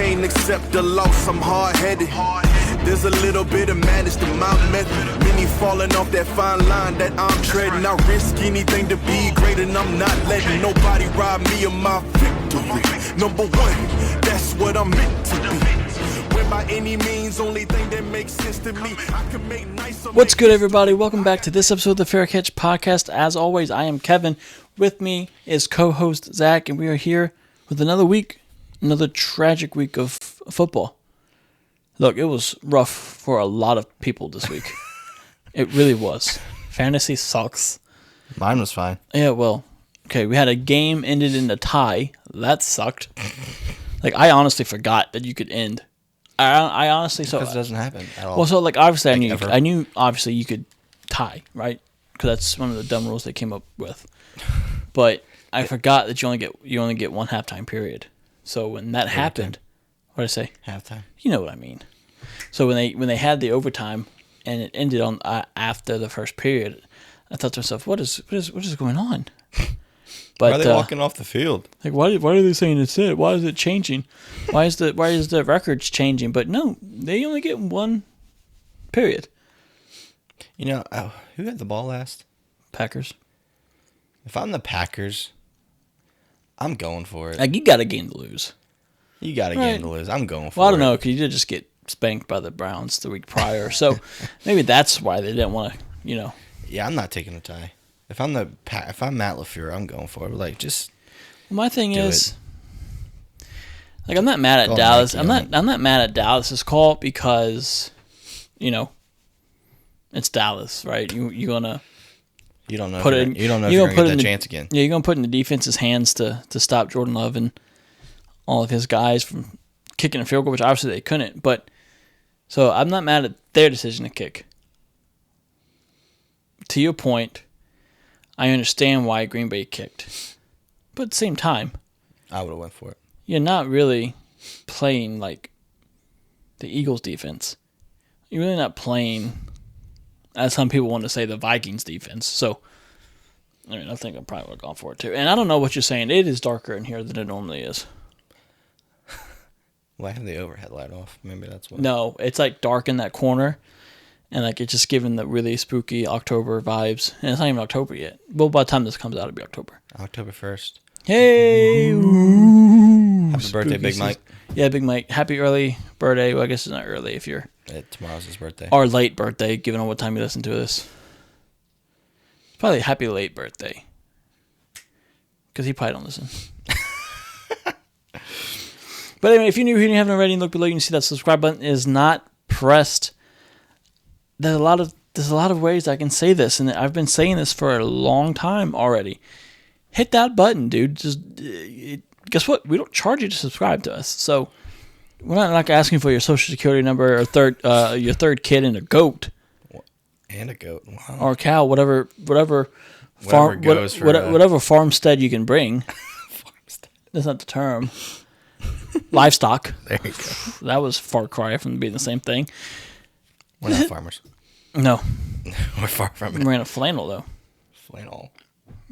can't accept the loss, I'm hard-headed. There's a little bit of madness to my method. Many falling off that fine line that I'm treading. I risk anything to be great, and I'm not letting nobody rob me of my victory. Number one, that's what I'm meant to be. When by any means, only thing that makes sense to me, I can make nice. What's good, everybody? Welcome back to this episode of the Fair Catch Podcast. As always, I am Kevin. With me is co-host Zach, and we are here with another week, another tragic week of football. Look, it was rough for a lot of people this week. It really was. Fantasy sucks. Mine was fine. Yeah, well, okay, we had a game ended in a tie. That sucked. Like, I honestly forgot that you could end. I honestly... Because it doesn't happen at all. Well, so, like, obviously, Like, I knew, obviously, you could tie, right? Because that's one of the dumb rules they came up with. But I forgot that you only get one halftime period. So when that happened... What did I say? Halftime. You know what I mean. So when they had the overtime and it ended on after the first period, I thought to myself, what is going on? But why are they walking off the field? Like why are they saying it's it? Why is it changing? Why is the records changing? But no, they only get one period. You know, who had the ball last? Packers. If I'm the Packers, I'm going for it. Like, you got a game to lose. You got a game to lose. I'm going for it. Well, I don't know, because you did just get spanked by the Browns the week prior. So maybe that's why they didn't want to, Yeah, I'm not taking a tie. If I'm Matt LaFleur, I'm going for it. Like, just my thing is, like, I'm not mad at Dallas. I'm not mad at Dallas's call because, it's Dallas, right? You don't know if you're gonna get that chance again. Yeah, you're gonna put in the defense's hands to stop Jordan Love and all of his guys from kicking a field goal, which obviously they couldn't. But so I'm not mad at their decision to kick. To your point, I understand why Green Bay kicked, but at the same time, I would have went for it. You're not really playing like the Eagles defense. You're really not playing, as some people want to say, the Vikings defense. So, I think I probably would have gone for it too. And I don't know what you're saying. It is darker in here than it normally is. Well, I have the overhead light off. Maybe that's what. No, it's like dark in that corner, and like it's just giving the really spooky October vibes. And it's not even October yet. Well, by the time this comes out, it'll be October. October 1st. Hey! Happy birthday, Big Mike. Yeah, Big Mike. Happy early birthday. Well, I guess it's not early if you're... Tomorrow's his birthday. Or late birthday, given on what time you listen to this. Probably a happy late birthday. Because he probably don't listen. But anyway, if you're new here and you haven't already, look below, you can see that subscribe button is not pressed. There's a lot of ways I can say this, and I've been saying this for a long time already. Hit that button, dude. Just guess what? We don't charge you to subscribe to us, so we're not asking for your social security number or your third kid and a goat. And a goat, wow. Or a cow, whatever farmstead you can bring. Farmstead. That's not the term. Livestock. There you go. That was far cry from being the same thing. We're not farmers. No. We're far from it. We're in a flannel, though. Flannel.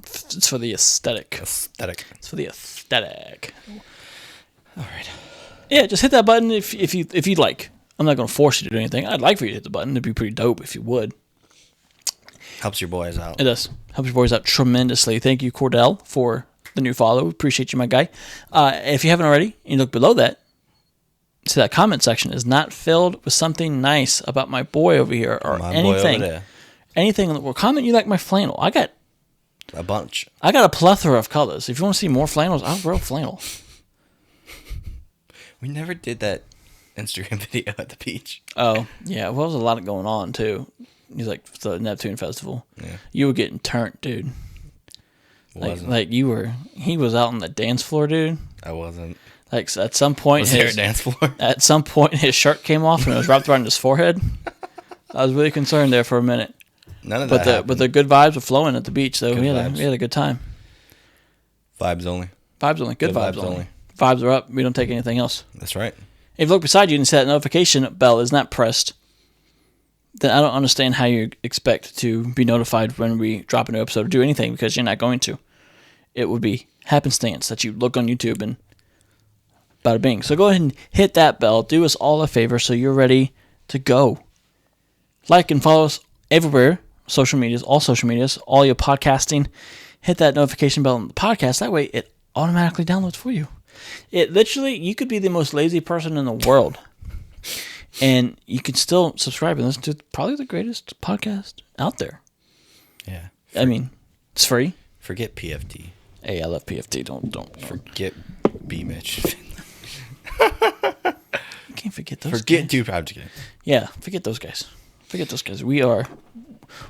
It's for the aesthetic. It's for the aesthetic. All right. Yeah, just hit that button if you'd like. I'm not going to force you to do anything. I'd like for you to hit the button. It'd be pretty dope if you would. Helps your boys out. It does. Helps your boys out tremendously. Thank you, Cordell, for the new follow. Appreciate you, my guy. If you haven't already, and you look below that, see that comment section is not filled with something nice about my boy over here or my anything. boy over there. Anything. Well, comment you like my flannel. I got a bunch. I got a plethora of colors. If you want to see more flannels, I'll grow flannel. We never did that Instagram video at the beach. Oh, yeah. Well, there was a lot going on, too. He's like the Neptune Festival. Yeah. You were getting turned, dude. He was out on the dance floor, dude. I wasn't. Like, at some point... Was there a dance floor? At some point, his shirt came off and it was wrapped around his forehead. I was really concerned there for a minute. None of that happened. But the good vibes were flowing at the beach, though. We had a good time. Vibes only. Vibes only. Good vibes only. Vibes are up. We don't take anything else. That's right. If you look beside you and see that notification bell is not pressed, then I don't understand how you expect to be notified when we drop a new episode or do anything, because you're not going to. It would be happenstance that you look on YouTube and Bada bing. So go ahead and hit that bell. Do us all a favor so you're ready to go. Like and follow us everywhere. Social medias, all your podcasting. Hit that notification bell on the podcast. That way it automatically downloads for you. It literally, you could be the most lazy person in the world, and you can still subscribe and listen to probably the greatest podcast out there. Yeah. I mean, it's free. Forget PFT. Hey, I love PFT. Don't Forget B Mitch. You can't forget those guys. Dude, I'm just kidding. Yeah, forget those guys. Forget those guys. We're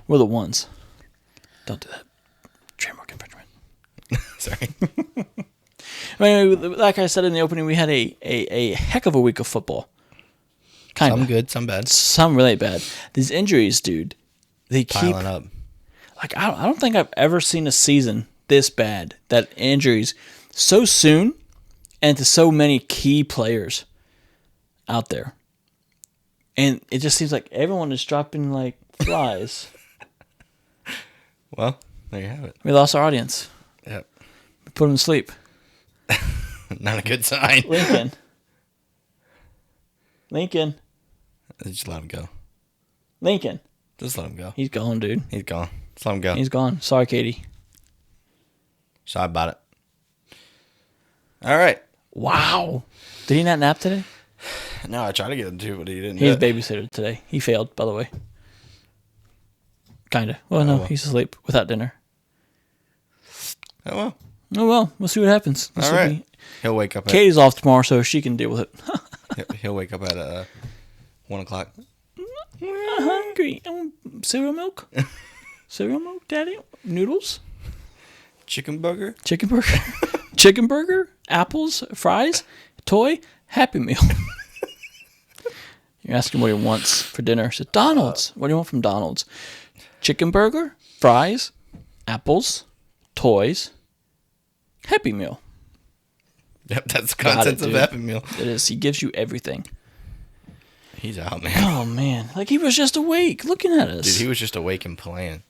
the ones. Don't do that. Trademark infringement. Sorry. Anyway, like I said in the opening, we had a heck of a week of football. Some good, some bad. Some really bad. These injuries, dude, they keep Piling up. Like, I don't think I've ever seen a season this bad. That injuries so soon and to so many key players out there. And it just seems like everyone is dropping like flies. Well, there you have it. We lost our audience. Yep. We put them to sleep. Not a good sign. Lincoln. Just let him go. Lincoln. Just let him go. He's gone, dude. He's gone. Just let him go. He's gone. Sorry, Katie. Sorry about it. All right. Wow. Did he not nap today? No, I tried to get him to, but he didn't. He's babysitter today. He failed, by the way. Kinda. Well, no, he's asleep without dinner. Oh, well. Oh, well. We'll see what happens. All right. He'll wake up at... Katie's off tomorrow, so she can deal with it. He'll wake up at 1 o'clock. I'm hungry. I want cereal milk. Cereal milk, Daddy? Noodles? Chicken burger? Chicken burger? Chicken burger? Apples? Fries? Toy? Happy Meal. You're asking what he wants for dinner. He said, Donald's. What do you want from Donald's? Chicken burger? Fries? Apples? Toys? Happy Meal. Yep, that's the contents of Happy Meal. It is. He gives you everything. He's out, man. Oh, man. Like, he was just awake looking at us. Dude, he was just awake and playing.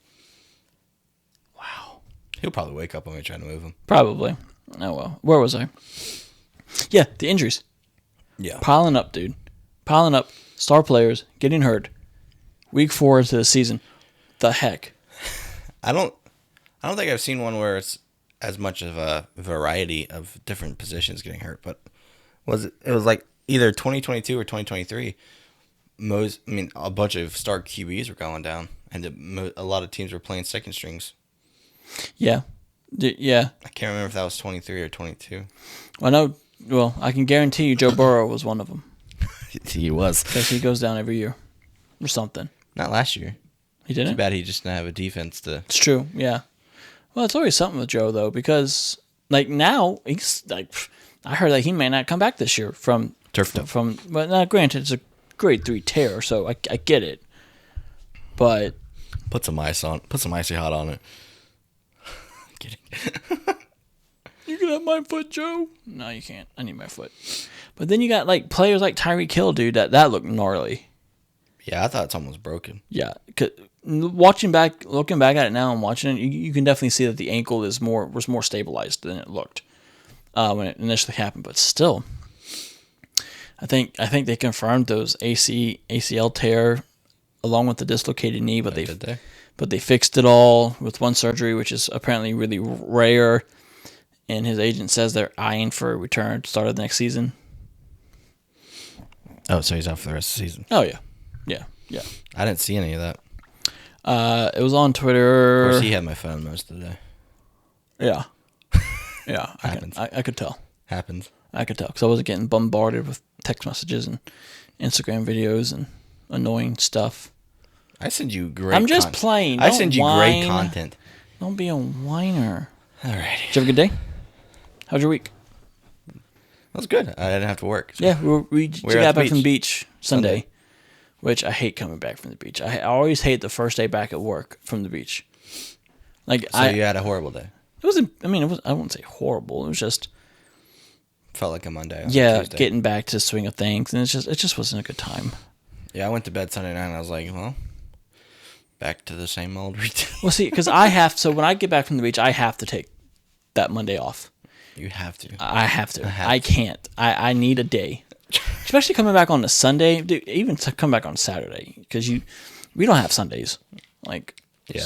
Wow. He'll probably wake up when we try to move him. Probably. Oh, well. Where was I? Yeah, the injuries. Yeah. Piling up, dude. Piling up. Star players getting hurt. Week 4 into the season. The heck? I don't think I've seen one where it's as much of a variety of different positions getting hurt, but it was like either 2022 or 2023. A bunch of star QBs were going down, and a lot of teams were playing second strings. Yeah. Yeah. I can't remember if that was 23 or 22. Well, I can guarantee you Joe Burrow was one of them. He was. Because he goes down every year. Or something. Not last year. He didn't? Too bad he just didn't have a defense to... It's true, yeah. Well, it's always something with Joe, though, because, like, now, he's, like, I heard that he may not come back this year from... Turf toe. But now, granted, it's a grade 3 tear, so I get it. But... Put some ice on. Put some icy hot on it. I'm kidding. You can have my foot, Joe. No, you can't. I need my foot. But then you got, like, players like Tyreek Hill, dude, that looked gnarly. Yeah, I thought something was broken. Yeah. Looking back at it now and watching it, you can definitely see that the ankle was more stabilized than it looked when it initially happened. But still, I think they confirmed those ACL tear along with the dislocated knee, but they fixed it all with one surgery, which is apparently really rare. And his agent says they're eyeing for a return start of the next season. Oh, so he's out for the rest of the season. Oh yeah. Yeah. I didn't see any of that. It was on Twitter. Of course, he had my phone most of the day. Yeah. Yeah. Happens. I could tell. Happens. I could tell because I wasn't getting bombarded with text messages and Instagram videos and annoying stuff. I send you great I'm just playing. I send you whine. great content. Don't be a whiner. All right. Did you have a good day? How's your week? That was good. I didn't have to work. So. Yeah, we got back from the beach Sunday, Sunday, which I hate coming back from the beach. I always hate the first day back at work from the beach. Like So you had a horrible day. It wasn't. I mean, I wouldn't say horrible. It was just Felt like a Monday. Getting back to the swing of things, and it just wasn't a good time. Yeah, I went to bed Sunday night, and I was like, well, back to the same old routine. Well, see, because I have, so when I get back from the beach, I have to take that Monday off. You have to. I have to. I can't. I need a day. Especially coming back on a Sunday. Dude, even to come back on Saturday. Because we don't have Sundays. Like,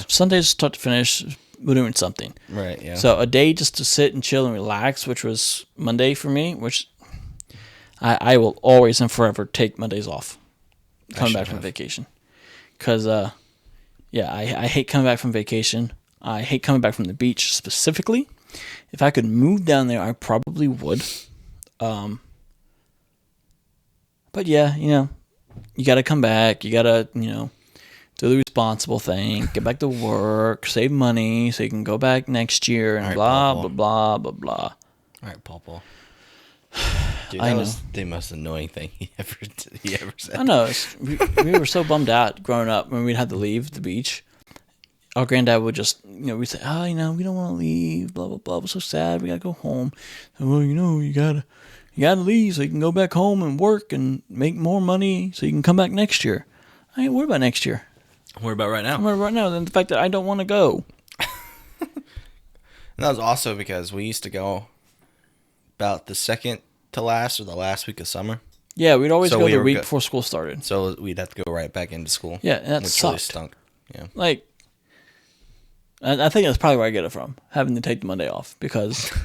Sundays start to finish, we're doing something. Right, yeah. So a day just to sit and chill and relax, which was Monday for me, which I will always and forever take Mondays off coming back from vacation. Because, I hate coming back from vacation. I hate coming back from the beach specifically. If I could move down there, I probably would. But yeah, you got to come back. You got to, do the responsible thing. Get back to work. Save money so you can go back next year and blah, blah, blah, blah, blah. All right, Paul. Dude, I know. was the most annoying thing he ever said. I know. We were so bummed out growing up when we'd have to leave the beach. Our granddad would just, we'd say, we don't want to leave, blah, blah, blah. We're so sad. We got to go home. And, well, you got to leave so you can go back home and work and make more money so you can come back next year. I ain't worried about next year. I'm worried about right now. I'm worried right now than the fact that I don't want to go. And that was also because we used to go about the second to last or the last week of summer. Yeah, we'd always go the week before school started. So we'd have to go right back into school. Yeah, and that which sucked. Really stunk. Yeah. Like, I think that's probably where I get it from, having to take the Monday off, because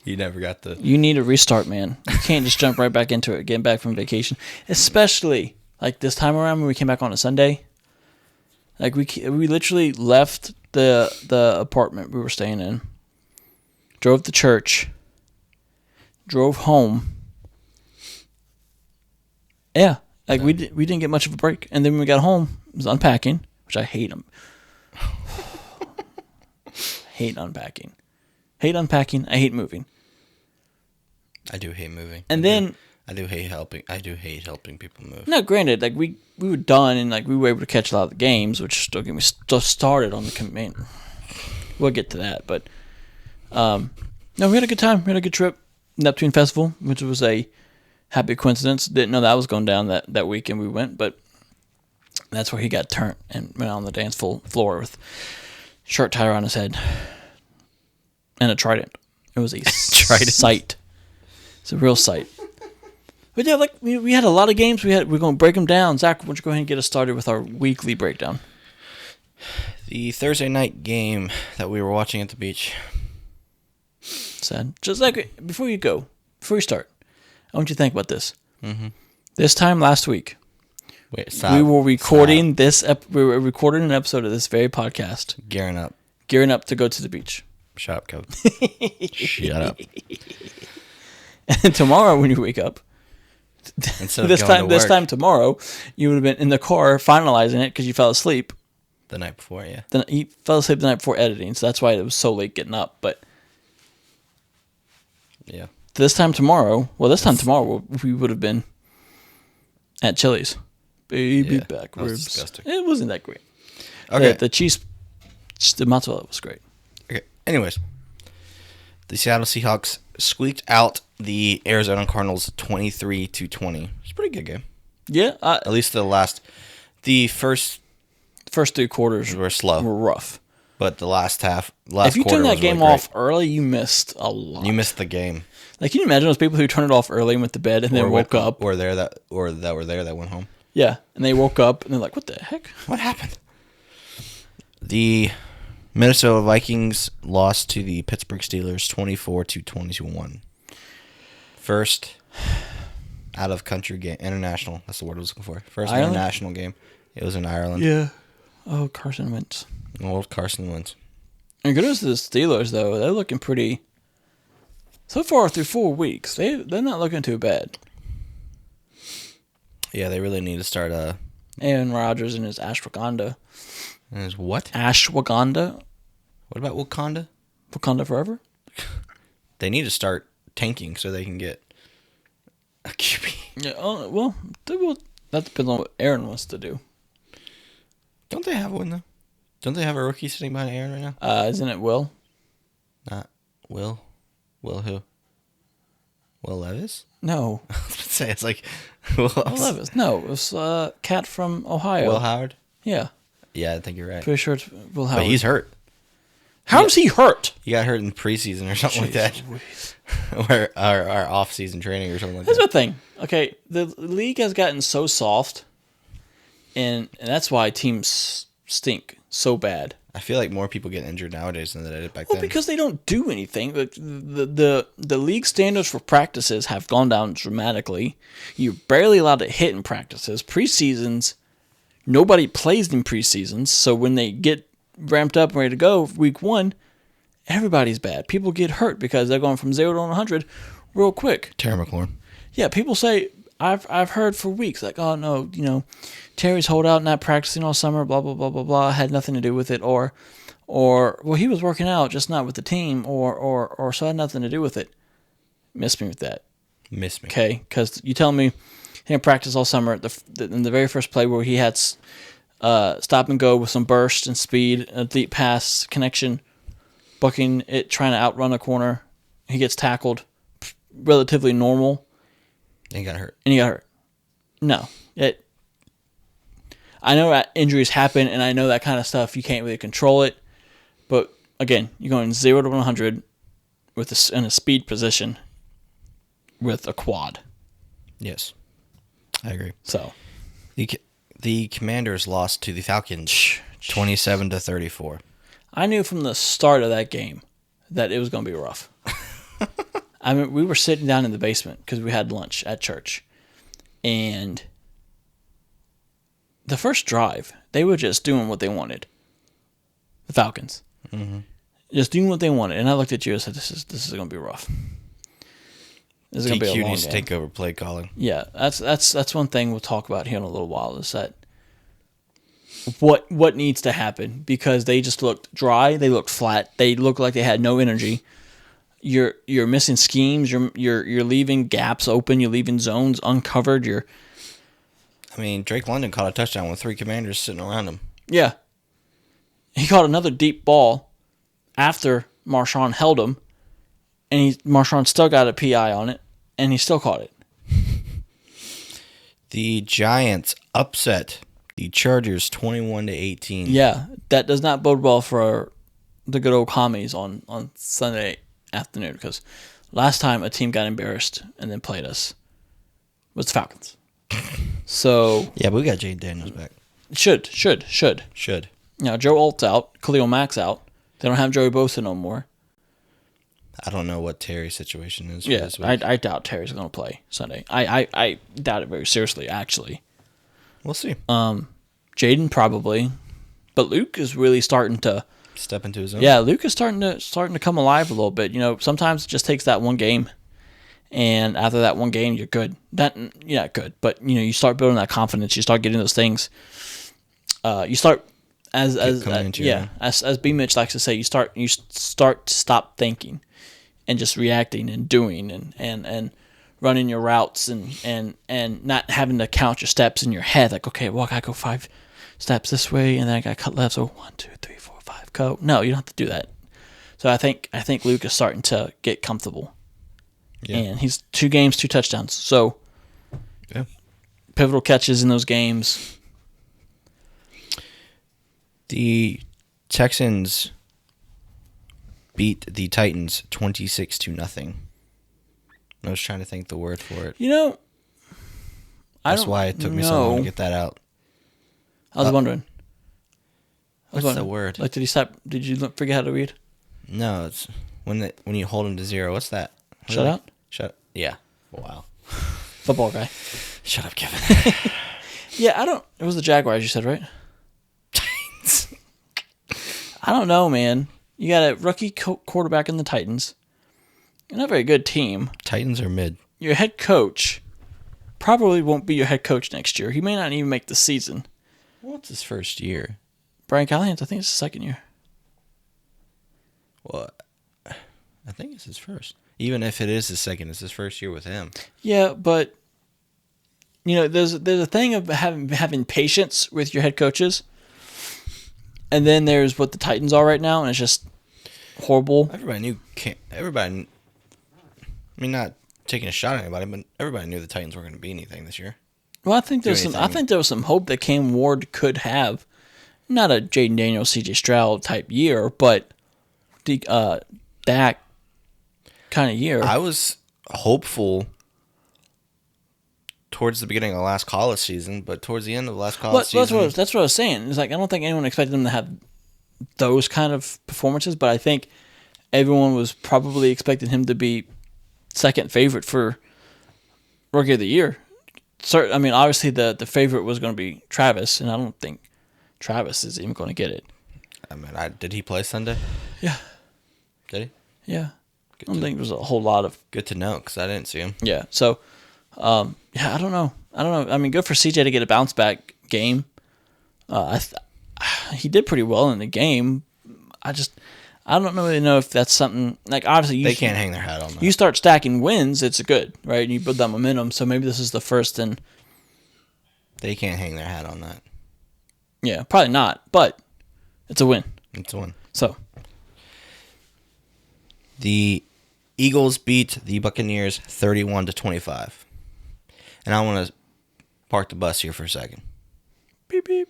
you never got the... You need a restart, man. You can't just jump right back into it, getting back from vacation. Especially, like, this time around when we came back on a Sunday. Like, we literally left the apartment we were staying in, drove to church, drove home. Yeah, like, we didn't get much of a break. And then when we got home, it was unpacking, which I hate them. Hate unpacking. Hate unpacking. I hate moving. I do hate moving. And then... I do hate helping people move. No, granted, like, we were done, and, like, we were able to catch a lot of the games, which don't get me started on the command. We'll get to that, but... no, we had a good time. We had a good trip. Neptune Festival, which was a happy coincidence. Didn't know that was going down that weekend we went, but that's where he got turned and went on the dance floor with shirt tied around his head and a trident. It was a sight. It's a real sight. But yeah, like, we had a lot of games. We're going to break them down. Zach, why don't you go ahead and get us started with our weekly breakdown? The Thursday night game that we were watching at the beach. Sad. Just like, before you start, I want you to think about this. Mm-hmm. This time last week, we were recording we were recording an episode of this very podcast. Gearing up to go to the beach. Shut up, Kevin. Shut up. And tomorrow when you wake up, this time tomorrow, you would have been in the car finalizing it because you fell asleep. The night before, yeah. Then he fell asleep the night before editing, so that's why it was so late getting up. But yeah, this time tomorrow, we would have been at Chili's. Baby back ribs. Disgusting. It wasn't that great. Okay, the cheese, the mozzarella was great. Okay. Anyways, the Seattle Seahawks squeaked out the Arizona Cardinals 23-20. It's a pretty good game. Yeah, at least the first 3 quarters were slow, were rough. But the last if you quarter turned that game really off early, you missed a lot. You missed the game. Like, can you imagine those people who turned it off early and went to bed and then woke up, or that were there that went home? Yeah, and they woke up and they're like, "What the heck? What happened?" The Minnesota Vikings lost to the Pittsburgh Steelers 24-21. First out of country game, international. That's the word I was looking for. First international game. It was in Ireland. Yeah. Oh, Carson Wentz. Old Carson Wentz. And kudos to the Steelers, though. They're looking pretty. So far through 4 weeks, they're not looking too bad. Yeah, they really need to start. Aaron Rodgers and his ashwagandha. And his what? Ashwagandha. What about Wakanda? Wakanda forever. They need to start tanking so they can get a QB. Yeah. Oh, well, that depends on what Aaron wants to do. Don't they have one though? Don't they have a rookie sitting behind Aaron right now? Isn't it Will? Not Will. Will who? Will Levis? No. I was going to say, it's like Will Levis. No, it was Cat from Ohio. Will Howard? Yeah. Yeah, I think you're right. Pretty sure it's Will Howard. But he's hurt. How is he hurt? He got hurt in preseason or something like that. Or our off-season training or something like That's that. the thing. Okay, the league has gotten so soft, and that's why teams stink so bad. I feel like more people get injured nowadays than they did back Well, then. because they don't do anything. The league standards for practices have gone down dramatically. You're barely allowed to hit in practices. Preseasons, nobody plays in preseasons, so when they get ramped up and ready to go week one, everybody's bad. People get hurt because they're going from 0 to 100 real quick. Terry McLaurin. Yeah, people say, I've heard for weeks, like, oh, no, Terry's holed out, not practicing all summer, blah, blah, blah, blah, blah, had nothing to do with it, or well, he was working out, just not with the team, or so had nothing to do with it. Miss me with that. Miss me. Okay, because you tell me he didn't practice all summer. In the very first play where he had stop and go with some burst and speed, a deep pass connection, bucking it, trying to outrun a corner, he gets tackled, relatively normal. And he got hurt. And he got hurt. No. I know that injuries happen, and I know that kind of stuff. You can't really control it. But, again, you're going 0 to 100 in a speed position with a quad. Yes. I agree. So, The Commanders lost to the Falcons 27 to 34. I knew from the start of that game that it was going to be rough. I mean, we were sitting down in the basement because we had lunch at church. And the first drive, they were just doing what they wanted. The Falcons. Mm-hmm. Just doing what they wanted. And I looked at you and said, this is going to be rough. This is going to be a long needs to game. take over play calling. Yeah, that's one thing we'll talk about here in a little while is that what needs to happen, because they just looked dry, they looked flat, they looked like they had no energy. You're missing schemes, you're leaving gaps open, you're leaving zones uncovered, Drake London caught a touchdown with 3 Commanders sitting around him. Yeah. He caught another deep ball after Marshawn held him, and Marshawn still got a PI on it, and he still caught it. The Giants upset the Chargers 21 to 18. Yeah, that does not bode well for the good old commies on Sunday afternoon, because last time a team got embarrassed and then played us was the Falcons. So Yeah, but we got Jade Daniels back. should. Now Joe Alt's out, Khalil Mack's out. They don't have Joey Bosa no more. I don't know what Terry's situation is. For Yeah, this week. I doubt Terry's going to play Sunday. I doubt it very seriously, actually. We'll see. Jaden probably, but Luke is really starting to. Step into his own. Yeah, Luke is starting to come alive a little bit. Sometimes it just takes that one game, and after that one game, you're good. You're not good, but you start building that confidence. You start getting those things. You start as B Mitch likes to say. You start to stop thinking, and just reacting and doing and running your routes and not having to count your steps in your head. Like, okay, well, I gotta go 5 steps this way, and then I gotta cut left. So 1, 2, 3, 4, 5, go. No, you don't have to do that. So I think Luke is starting to get comfortable. Yeah. And he's 2 games, 2 touchdowns. So yeah, pivotal catches in those games. The Texans beat the Titans 26 to nothing. I was trying to think the word for it. That's why it took me so long to get that out. I was wondering. What's the word? Like, did you forget how to read? No, it's when you hold them to 0. What's that? Shutout? Yeah. Wow. Football guy. Shut up, Kevin. Yeah, it was the Jaguars you said, right? Titans. I don't know, man. You got a rookie quarterback in the Titans. You're not a very good team. Titans are mid. Your head coach probably won't be your head coach next year. He may not even make the season. Well, it's his first year. Brian Callahan, I think it's his second year. Well, I think it's his first. Even if it is his second, it's his first year with him. Yeah, but there's a thing of having patience with your head coaches, and then there's what the Titans are right now, and it's just horrible. Everybody. Not taking a shot at anybody, but everybody knew the Titans weren't going to be anything this year. Well, I think there was some hope that Cam Ward could have, not a Jaden Daniels, C.J. Stroud type year, but Dak kind of year. I was hopeful towards the beginning of last college season, but towards the end of the last college season, that's what I was saying. It's like I don't think anyone expected them to have those kind of performances, but I think everyone was probably expecting him to be second favorite for Rookie of the Year. I mean, obviously the favorite was going to be Travis, and I don't think Travis is even going to get it. I mean, did he play Sunday? Yeah. Did he? Yeah. I don't think there was a whole lot of... Good to know, because I didn't see him. Yeah, so, I don't know. I mean, good for CJ to get a bounce-back game. He did pretty well in the game. I don't really know if that's something... Like, obviously... They can't hang their hat on that. You start stacking wins, it's good, right? And you build that momentum, so maybe this is the first and... They can't hang their hat on that. Yeah, probably not, but it's a win. It's a win. So... The Eagles beat the Buccaneers 31-25. And I want to park the bus here for a second. Beep, beep.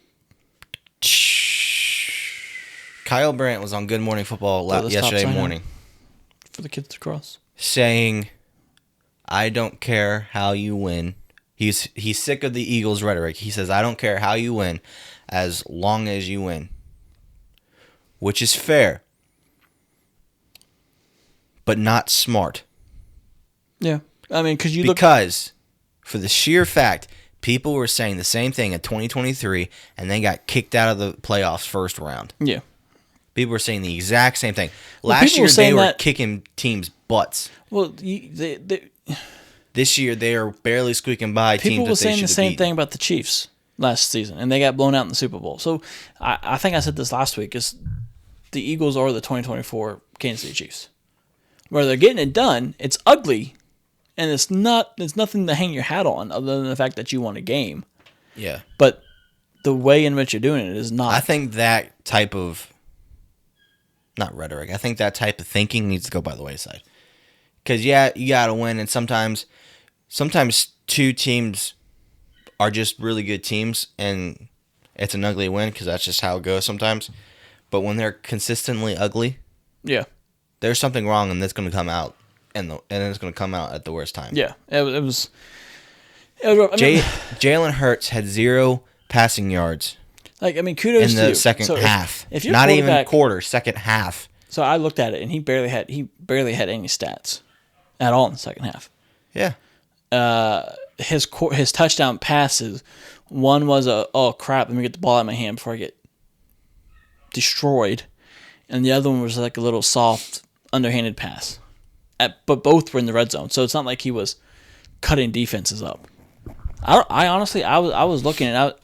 Kyle Brandt was on Good Morning Football yesterday morning. For the kids to cross. Saying, I don't care how you win. He's sick of the Eagles' rhetoric. He says, I don't care how you win as long as you win. Which is fair. But not smart. Yeah. I mean, because for the sheer fact, people were saying the same thing in 2023, and they got kicked out of the playoffs first round. Yeah. People were saying the exact same thing. Last year, they were kicking teams' butts. Well, this year, they are barely squeaking by teams that they should have People were saying the same thing about the Chiefs last season, and they got blown out in the Super Bowl. So I think I said this last week, is the Eagles are the 2024 Kansas City Chiefs. Where they're getting it done, it's ugly, and it's nothing to hang your hat on other than the fact that you won a game. Yeah. But the way in which you're doing it is not. I think that type of, not rhetoric, I think that type of thinking needs to go by the wayside. Because, yeah, you got to win, and sometimes two teams are just really good teams, and it's an ugly win because that's just how it goes sometimes. But when they're consistently ugly, yeah, there's something wrong, and that's going to come out, and it's going to come out at the worst time. Yeah, it was rough. Jalen Hurts had 0 passing yards. Like, I mean, kudos in to you. the second half. If you're not even quarter, second half. So I looked at it, and he barely had any stats at all in the second half. Yeah. His touchdown passes, one was oh crap, let me get the ball out of my hand before I get destroyed, and the other one was like a little soft underhanded pass. But both were in the red zone, so it's not like he was cutting defenses up. I honestly was looking at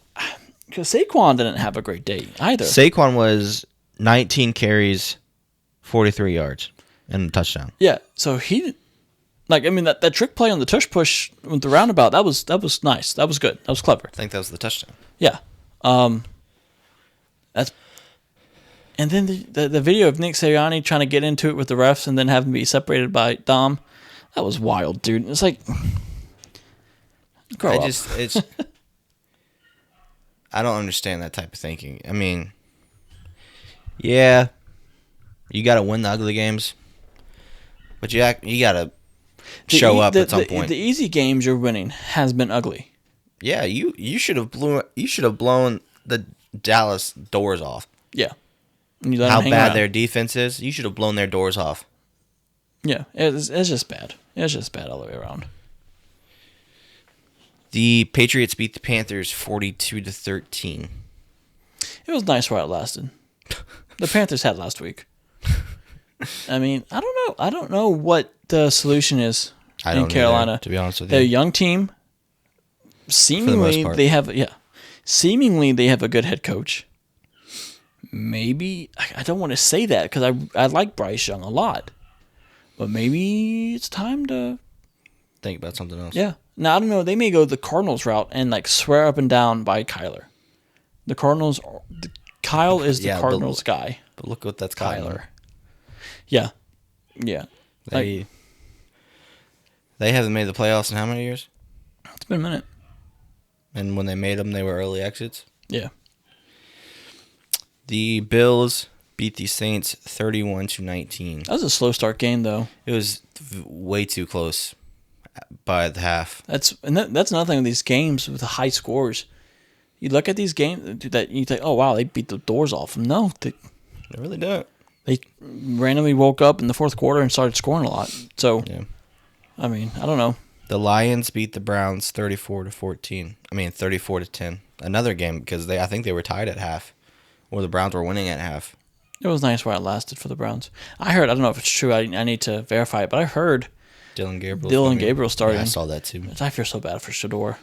because Saquon didn't have a great day either. Saquon was 19 carries, 43 yards, and a touchdown. Yeah, so he, like, I mean, that trick play on the tush push with the roundabout, that was nice. That was good. That was clever. I think that was the touchdown. Yeah. That's. And then the video of Nick Sirianni trying to get into it with the refs and then having to be separated by Dom, that was wild, dude. It's like, grow up. I don't understand that type of thinking. I mean, yeah, you got to win the ugly games, but you got to show up at some point. The easy games you're winning has been ugly. Yeah, you should have blown the Dallas doors off. Yeah. How bad their defense is, you should have blown their doors off. Yeah, it's just bad. It's just bad all the way around. The Patriots beat the Panthers 42-13. It was nice while it lasted. The Panthers had last week. I mean, I don't know. I don't know what the solution is in Carolina. Either, to be honest with you, they're a young team. Seemingly, they have a good head coach. Maybe I don't want to say that because I like Bryce Young a lot, but maybe it's time to think about something else. Yeah. Now I don't know. They may go the Cardinals route and like swear up and down by Kyler. Kyle is the Cardinals guy. But look what that's Kyler. Yeah. They haven't made the playoffs in how many years? It's been a minute. And when they made them, they were early exits. Yeah. The Bills beat the Saints 31-19. That was a slow start game, though. It was way too close by the half. That's another thing with these games with the high scores. You look at these games that you think, oh, wow, they beat the doors off them. No, They really don't. they randomly woke up in the fourth quarter and started scoring a lot. So, Yeah. I mean, I don't know. The Lions beat the Browns 34-14. 34-10. Another game because I think they were tied at half, or the Browns were winning at half. It was nice while it lasted for the Browns. I heard, I don't know if it's true, I need to verify it, but I heard Dylan Gabriel starting. Yeah, I saw that too. I feel so bad for Shador.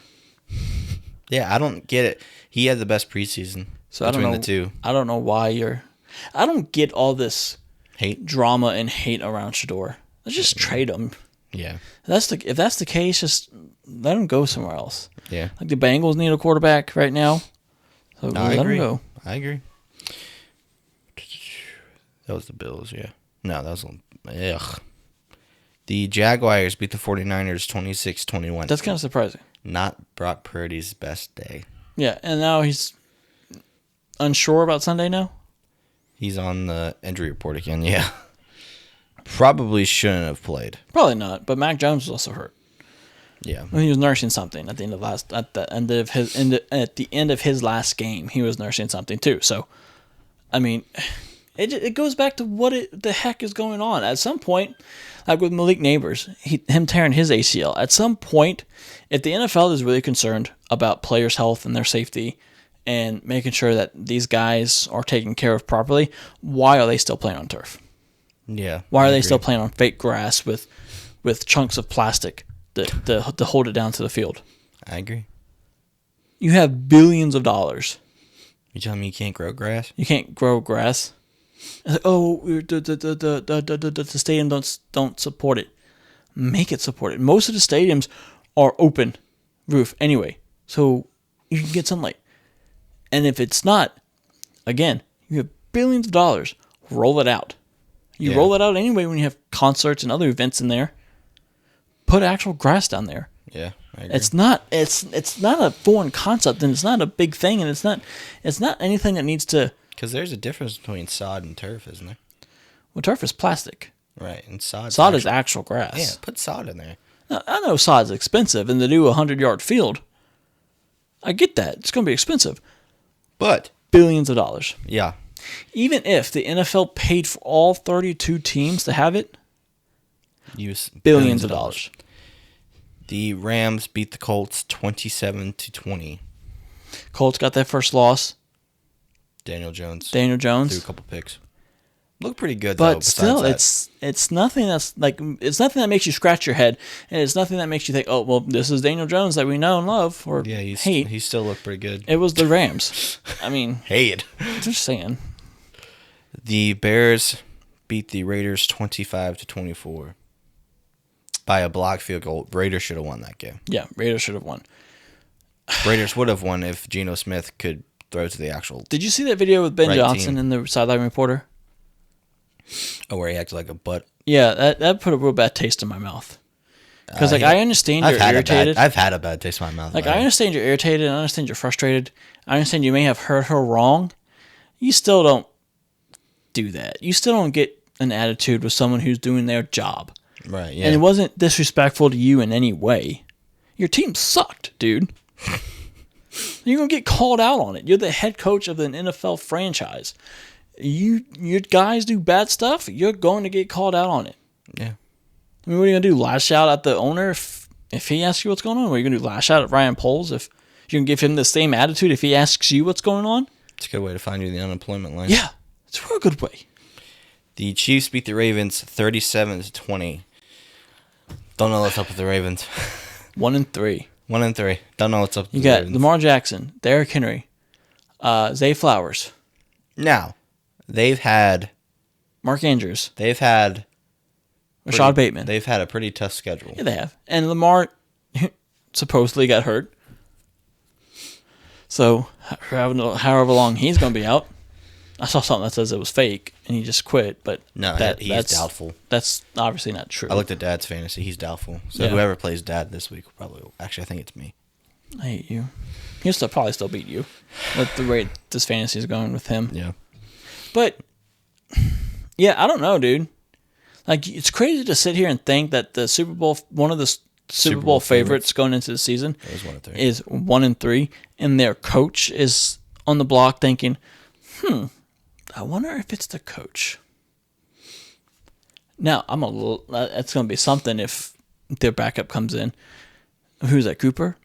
Yeah, I don't get it. He had the best preseason between the two. I don't know why I don't get all this Hate. drama and hate around Shador. Let's just trade him. Yeah. If that's the case, just let him go somewhere else. Yeah. Like the Bengals need a quarterback right now. So I let agree. him go. I agree. That was the Bills, yeah. No, that was... Ugh. The Jaguars beat the 49ers 26-21. That's kind of surprising. Not Brock Purdy's best day. Yeah, and now he's unsure about Sunday now? He's on the injury report again, yeah. Probably shouldn't have played. Probably not, but Mac Jones was also hurt. Yeah. He was nursing something at the end of his last game. He was nursing something too. So, I mean, it goes back to the heck is going on. At some point, like with Malik Neighbors, him tearing his ACL. At some point, if the NFL is really concerned about players' health and their safety and making sure that these guys are taken care of properly, why are they still playing on turf? Yeah. Why are I they agree. still playing on fake grass with chunks of plastic to hold it down to the field? I agree. You have billions of dollars. You telling me you can't grow grass? You can't grow grass. It's like, oh, the stadium don't support it. Make it support it. Most of the stadiums are open roof anyway, so you can get sunlight. And if it's not, again, you have billions of dollars. Roll it out. You roll it out anyway when you have concerts and other events in there. Put actual grass down there. Yeah, I agree. It's not a foreign concept, and it's not a big thing, and it's not anything that needs to. Because there's a difference between sod and turf, isn't there? Well, turf is plastic. Right, and sod. Sod is actual grass. Yeah, put sod in there. Now, I know sod's expensive, and to do a 100-yard field, I get that. It's going to be expensive. But Billions of dollars. yeah, Even if the NFL paid for all 32 teams to have it, use billions of dollars. The Rams beat the Colts 27-20. Colts got their first loss. Daniel Jones Daniel threw Jones. a couple picks. Looked pretty good though. But still, besides it's nothing that's like, it's nothing that makes you scratch your head, and it's nothing that makes you think, oh, well, this is Daniel Jones that we know and love, or that. Yeah, hate. he still looked pretty good. It was the Rams. I mean, Hate. just saying. The Bears beat the Raiders 25-24 by a block field goal. Raiders should have won that game. Yeah, Raiders should have won. Raiders would have won if Geno Smith could throw to the actual. Did you see that video with Ben Right Johnson team. and the sideline reporter? Oh, where he acted like a butt. Yeah, that put a real bad taste in my mouth. Because I understand you're irritated. I've had a bad taste in my mouth. Like, I understand you're irritated. I understand you're frustrated. I understand you may have hurt her wrong. You still don't do that. You still don't get an attitude with someone who's doing their job. Right, yeah. And it wasn't disrespectful to you in any way. Your team sucked, dude. You're going to get called out on it. You're the head coach of an NFL franchise. Your guys do bad stuff, you're going to get called out on it. Yeah. I mean, what are you going to do? Lash out at the owner if he asks you what's going on? Or are you going to lash out at Ryan Poles if you're going to give him the same attitude if he asks you what's going on? It's a good way to find you in the unemployment line. Yeah, it's a real good way. The Chiefs beat the Ravens 37-20. Don't know what's up with the Ravens. 1-3. 1-3. Don't know what's up with You the got Ravens. Lamar Jackson, Derrick Henry, Zay Flowers, Now, they've had Mark Andrews, Rashad Bateman. They've had a pretty tough schedule. Yeah, they have. And Lamar supposedly got hurt. So, however long he's going to be out. I saw something that says it was fake, and he just quit. But No, he's that's doubtful. That's obviously not true. I looked at Dad's fantasy. He's doubtful. So Yeah. whoever plays Dad this week will probably. Actually, I think it's me. I hate you. He'll probably still beat you. At the rate this fantasy is going with him. Yeah. But Yeah, I don't know, dude. Like, it's crazy to sit here and think that the Super Bowl, one of the Super Bowl favorites going into the season is 1-3, and their coach is on the block thinking, I wonder if it's the coach. Now, that's going to be something if their backup comes in. Who's that, Cooper?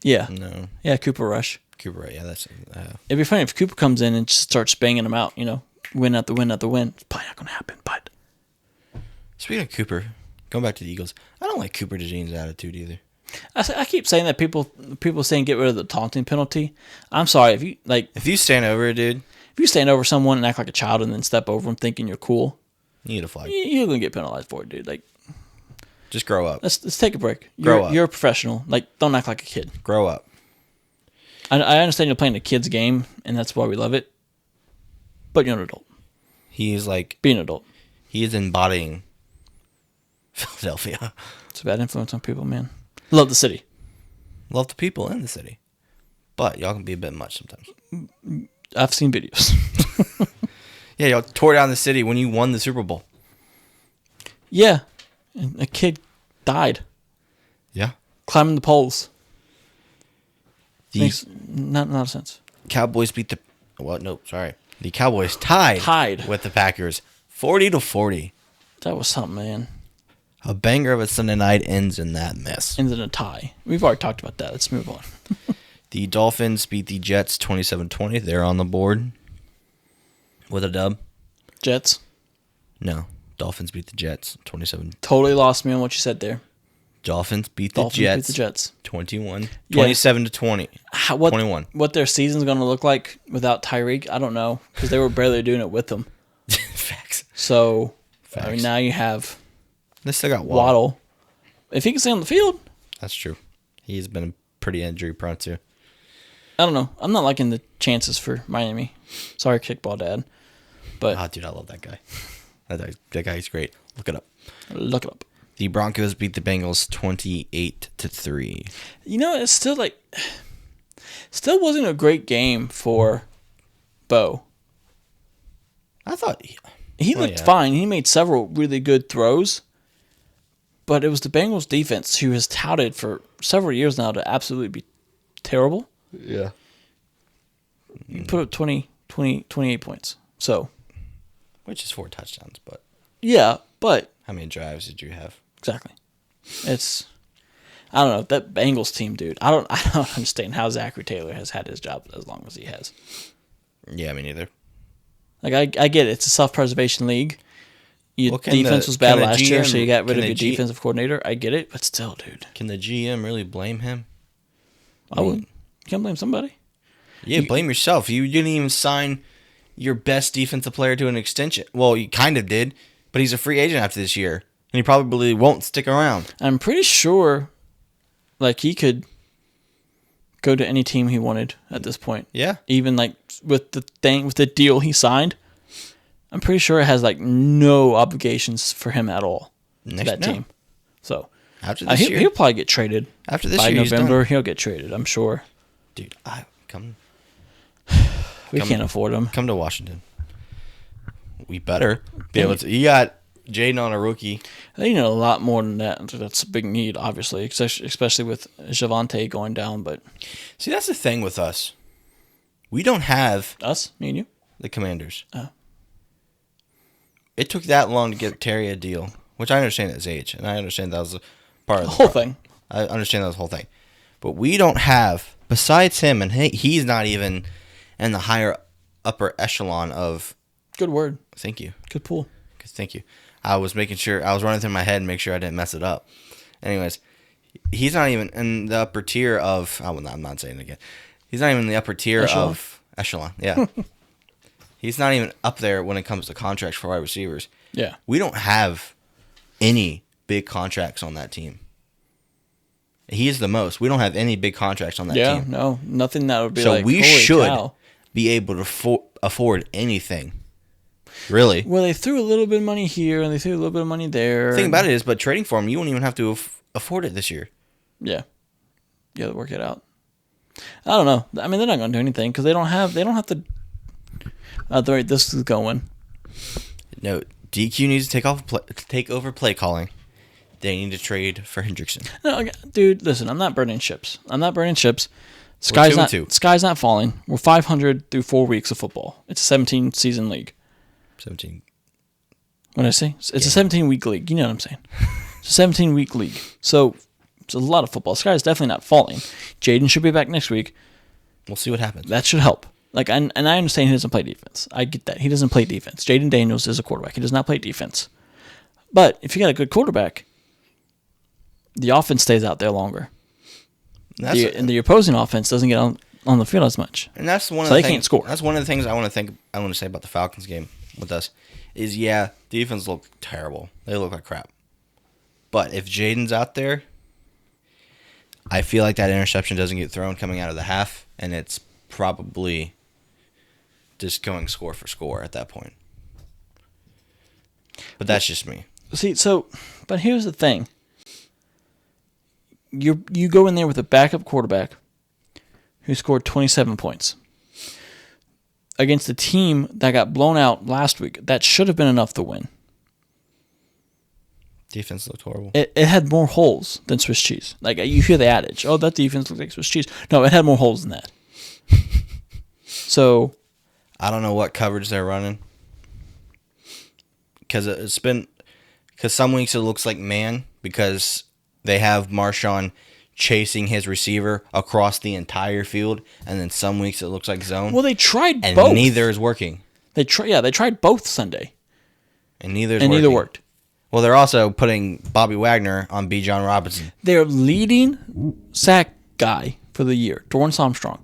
Yeah. No. Yeah, Cooper Rush. Cooper, right? Yeah, that's. It'd be funny if Cooper comes in and just starts banging them out, win after win after win. It's probably not going to happen, but. Speaking of Cooper, going back to the Eagles, I don't like Cooper DeJean's attitude either. I keep saying that people saying get rid of the taunting penalty. I'm sorry, if you stand over a dude, if you stand over someone and act like a child and then step over them thinking you're cool, you need a flag. You're gonna get penalized for it, dude. Like, just grow up. Let's take a break. Grow up. You're a professional. Like, don't act like a kid. Grow up. I understand you're playing a kid's game, and that's why we love it. But you're an adult. He's like be an adult. He is embodying Philadelphia. It's a bad influence on people, man. Love the city. Love the people in the city. But y'all can be a bit much sometimes. I've seen videos. Yeah, y'all tore down the city when you won the Super Bowl. Yeah. And a kid died. Yeah. Climbing the poles. Makes not a sense. Cowboys beat the... What? No, sorry. The Cowboys tied with the Packers 40-40. That was something, man. A banger of a Sunday night ends in that mess. Ends in a tie. We've already talked about that. Let's move on. The Dolphins beat the Jets 27-20. They're on the board with a dub. Jets? No. Dolphins beat the Jets 27. Totally lost me on what you said there. Dolphins beat the Jets 27-20. 21. What their season's going to look like without Tyreek, I don't know, because they were barely doing it with them. Facts. So, Facts. I mean, now you have they still got Waddle. If he can stay on the field. That's true. He's been pretty injury prone too. I don't know. I'm not liking the chances for Miami. Sorry, kickball dad. But dude, I love that guy. That guy's great. Look it up. Look it up. The Broncos beat the Bengals 28-3. It's still wasn't a great game for Bo. I thought he looked fine. He made several really good throws. But it was the Bengals defense who has touted for several years now to absolutely be terrible. Yeah. You put up 28 points. So. Which is 4 touchdowns, but. Yeah, but. How many drives did you have? Exactly. I don't know, that Bengals team, dude. I don't understand how Zachary Taylor has had his job as long as he has. Yeah, me neither. Like, I get it. It's a self-preservation league. Your defense was bad last year, so you got rid of your defensive coordinator. I get it, but still, dude. Can the GM really blame him? I wouldn't. You can't blame somebody. Yeah, blame yourself. You didn't even sign your best defensive player to an extension. Well, you kind of did, but he's a free agent after this year, and he probably won't stick around. I'm pretty sure, like, he could go to any team he wanted at this point. Yeah. Even, like, with the deal he signed, I'm pretty sure it has, like, no obligations for him at all. That team. So, after this year, he'll probably get traded. After this by year, November, he'll get traded, I'm sure. Dude, we can't afford him. Come to Washington. We better be able to. You got Jaden on a rookie. They need a lot more than that. That's a big need, obviously, especially with Javonte going down. But see, that's the thing with us. We don't have us, me and you, the Commanders. Oh. It took that long to get Terry a deal, which I understand his age, and I understand that was part of the whole thing. I understand that was the whole thing, but we don't have, besides him, and he's not even in the upper echelon of. Good word. Thank you. Good pull. Thank you. I was making sure, I was running through my head and make sure I didn't mess it up. Anyways, he's not even in the upper tier of, I'm not saying it again. He's not even in the upper tier of echelon. Yeah. He's not even up there when it comes to contracts for wide receivers. Yeah. We don't have any big contracts on that team. He is the most. We don't have any big contracts on that team. Yeah, no. Nothing that would be so like, we holy should cow. Be able to afford anything. Really? Well, they threw a little bit of money here, and they threw a little bit of money there. The thing about it is, but trading for him, you won't even have to afford it this year. Yeah. You got to work it out. I don't know. I mean, they're not going to do anything because they don't have to. This is going. No, DQ needs to take over play calling. They need to trade for Hendrickson. No, dude, listen, I'm not burning ships. We're 2-2. Sky's not falling. We're 500 through 4 weeks of football. It's a 17-season league. 17. What did I say? It's a 17-week league. You know what I'm saying? It's a 17-week league. So it's a lot of football. Sky's definitely not falling. Jaden should be back next week. We'll see what happens. That should help. And I understand he doesn't play defense. I get that. He doesn't play defense. Jaden Daniels is a quarterback. He does not play defense. But if you got a good quarterback, the offense stays out there longer. And the opposing offense doesn't get on the field as much. And that's one of so the they things, can't score. That's one of the things I want to say about the Falcons game with us is defense look terrible. They look like crap. But if Jaden's out there, I feel like that interception doesn't get thrown coming out of the half, and it's probably just going score for score at that point. But that's just me. See, but here's the thing. You go in there with a backup quarterback who scored 27 points against a team that got blown out last week. That should have been enough to win. Defense looked horrible. It had more holes than Swiss cheese. Like, you hear the adage, oh, that defense looks like Swiss cheese. No, it had more holes than that. So I don't know what coverage they're running. Because some weeks it looks like man because they have Marshawn chasing his receiver across the entire field, and then some weeks it looks like zone. Well, they tried and both. Neither is working. They tried both Sunday. And neither worked. Well, they're also putting Bobby Wagner on B. John Robinson. Their leading sack guy for the year, Dorrance Armstrong.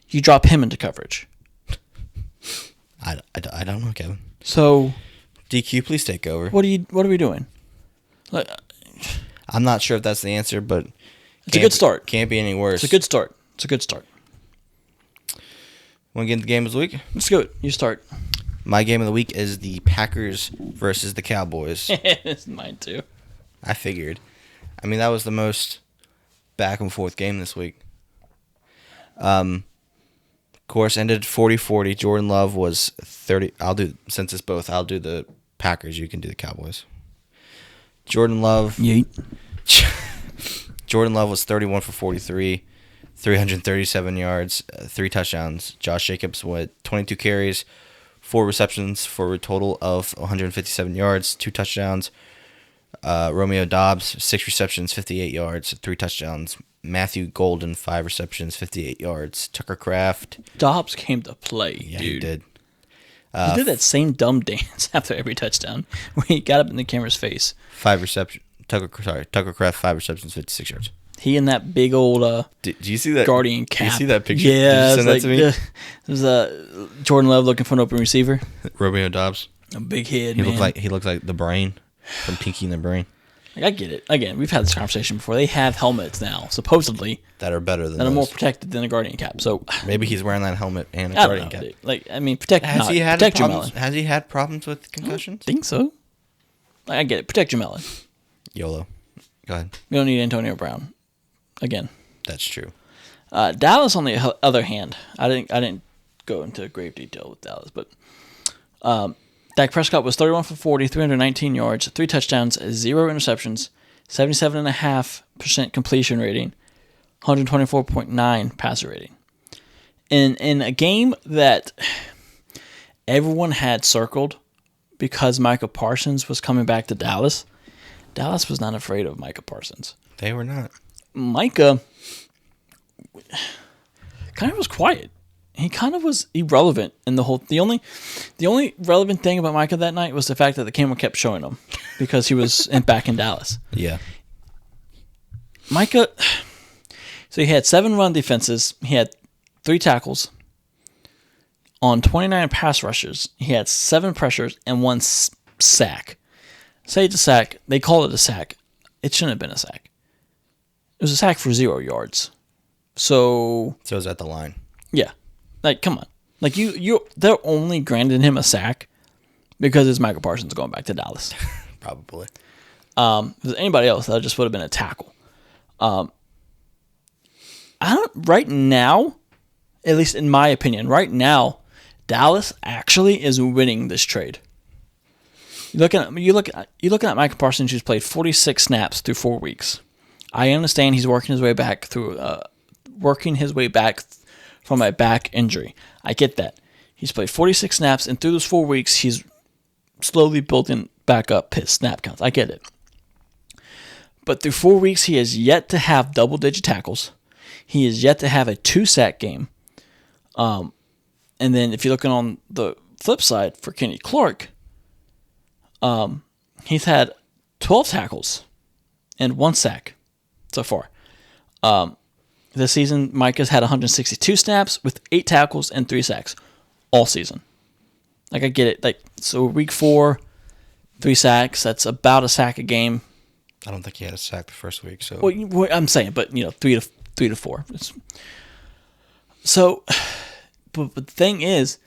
You drop him into coverage. I don't know, Kevin. So DQ, please take over. What are we doing? Like, I'm not sure if that's the answer, but it's a good start. Can't be any worse. It's a good start. Want to get into the game of the week? Let's go. You start. My game of the week is the Packers versus the Cowboys. It's mine too. I figured. I mean, that was the most back and forth game this week. Of course, ended 40-40. Jordan Love was 30. Since it's both, I'll do the Packers. You can do the Cowboys. Jordan Love. Yeet. Jordan Love was 31 for 43, 337 yards, 3 touchdowns. Josh Jacobs went 22 carries, 4 receptions for a total of 157 yards, 2 touchdowns. Romeo Doubs, 6 receptions, 58 yards, 3 touchdowns. Matthew Golden, 5 receptions, 58 yards. Tucker Kraft. Dobbs came to play, Yeah, dude. he did. He did that same dumb dance after every touchdown where he got up in the camera's face. 5 receptions. Tucker Kraft, 5 receptions, 56 yards. He and that big old Did you see that guardian cap. Did you see that picture? Yeah, Did you send that to me? It was Jordan Love looking for an open receiver. Romeo Doubs. A big head, He man. looked like the Brain from Pinky and the Brain. Like, I get it. Again, we've had this conversation before. They have helmets now, supposedly, That are better than that are those. more protected than a guardian cap. So Maybe he's wearing that helmet and a I don't guardian know. cap. Dude. Like, I mean, protect your melon. Has he had problems with concussions? I think so. Like, I get it. Protect your melon. YOLO. Go ahead. We don't need Antonio Brown. Again. That's true. Dallas, on the other hand, I didn't go into grave detail with Dallas, but Dak Prescott was 31 for 40, 319 yards, 3 touchdowns, 0 interceptions, 77.5% completion rating, 124.9 passer rating. In a game that everyone had circled because Micah Parsons was coming back to Dallas, Dallas was not afraid of Micah Parsons. They were not. Micah kind of was quiet. He kind of was irrelevant in the whole. The only relevant thing about Micah that night was the fact that the camera kept showing him because he was back in Dallas. Yeah. Micah. So he had 7 run defenses. He had 3 tackles on 29 pass rushes. He had 7 pressures and 1 sack. Say it's a sack. They call it a sack. It shouldn't have been a sack. It was a sack for 0 yards. So is that the line? Yeah. Like, come on. Like, they're only granting him a sack because it's Michael Parsons going back to Dallas. Probably. If it was anybody else, that just would have been a tackle. Right now, at least in my opinion, right now, Dallas actually is winning this trade. You're looking at Micah Parsons, who's played 46 snaps through 4 weeks. I understand he's working his way back from a back injury. I get that. He's played 46 snaps, and through those 4 weeks, he's slowly building back up his snap counts. I get it. But through 4 weeks, he has yet to have double-digit tackles. He has yet to have a 2-sack game. And then if you're looking on the flip side for Kenny Clark, he's had 12 tackles and 1 sack so far. This season, Micah's had 162 snaps with 8 tackles and 3 sacks all season. Like, I get it. Like, so week 4, 3 sacks. That's about a sack a game. I don't think he had a sack the first week. So well, I'm saying, but 3 to 4. So, but the thing is,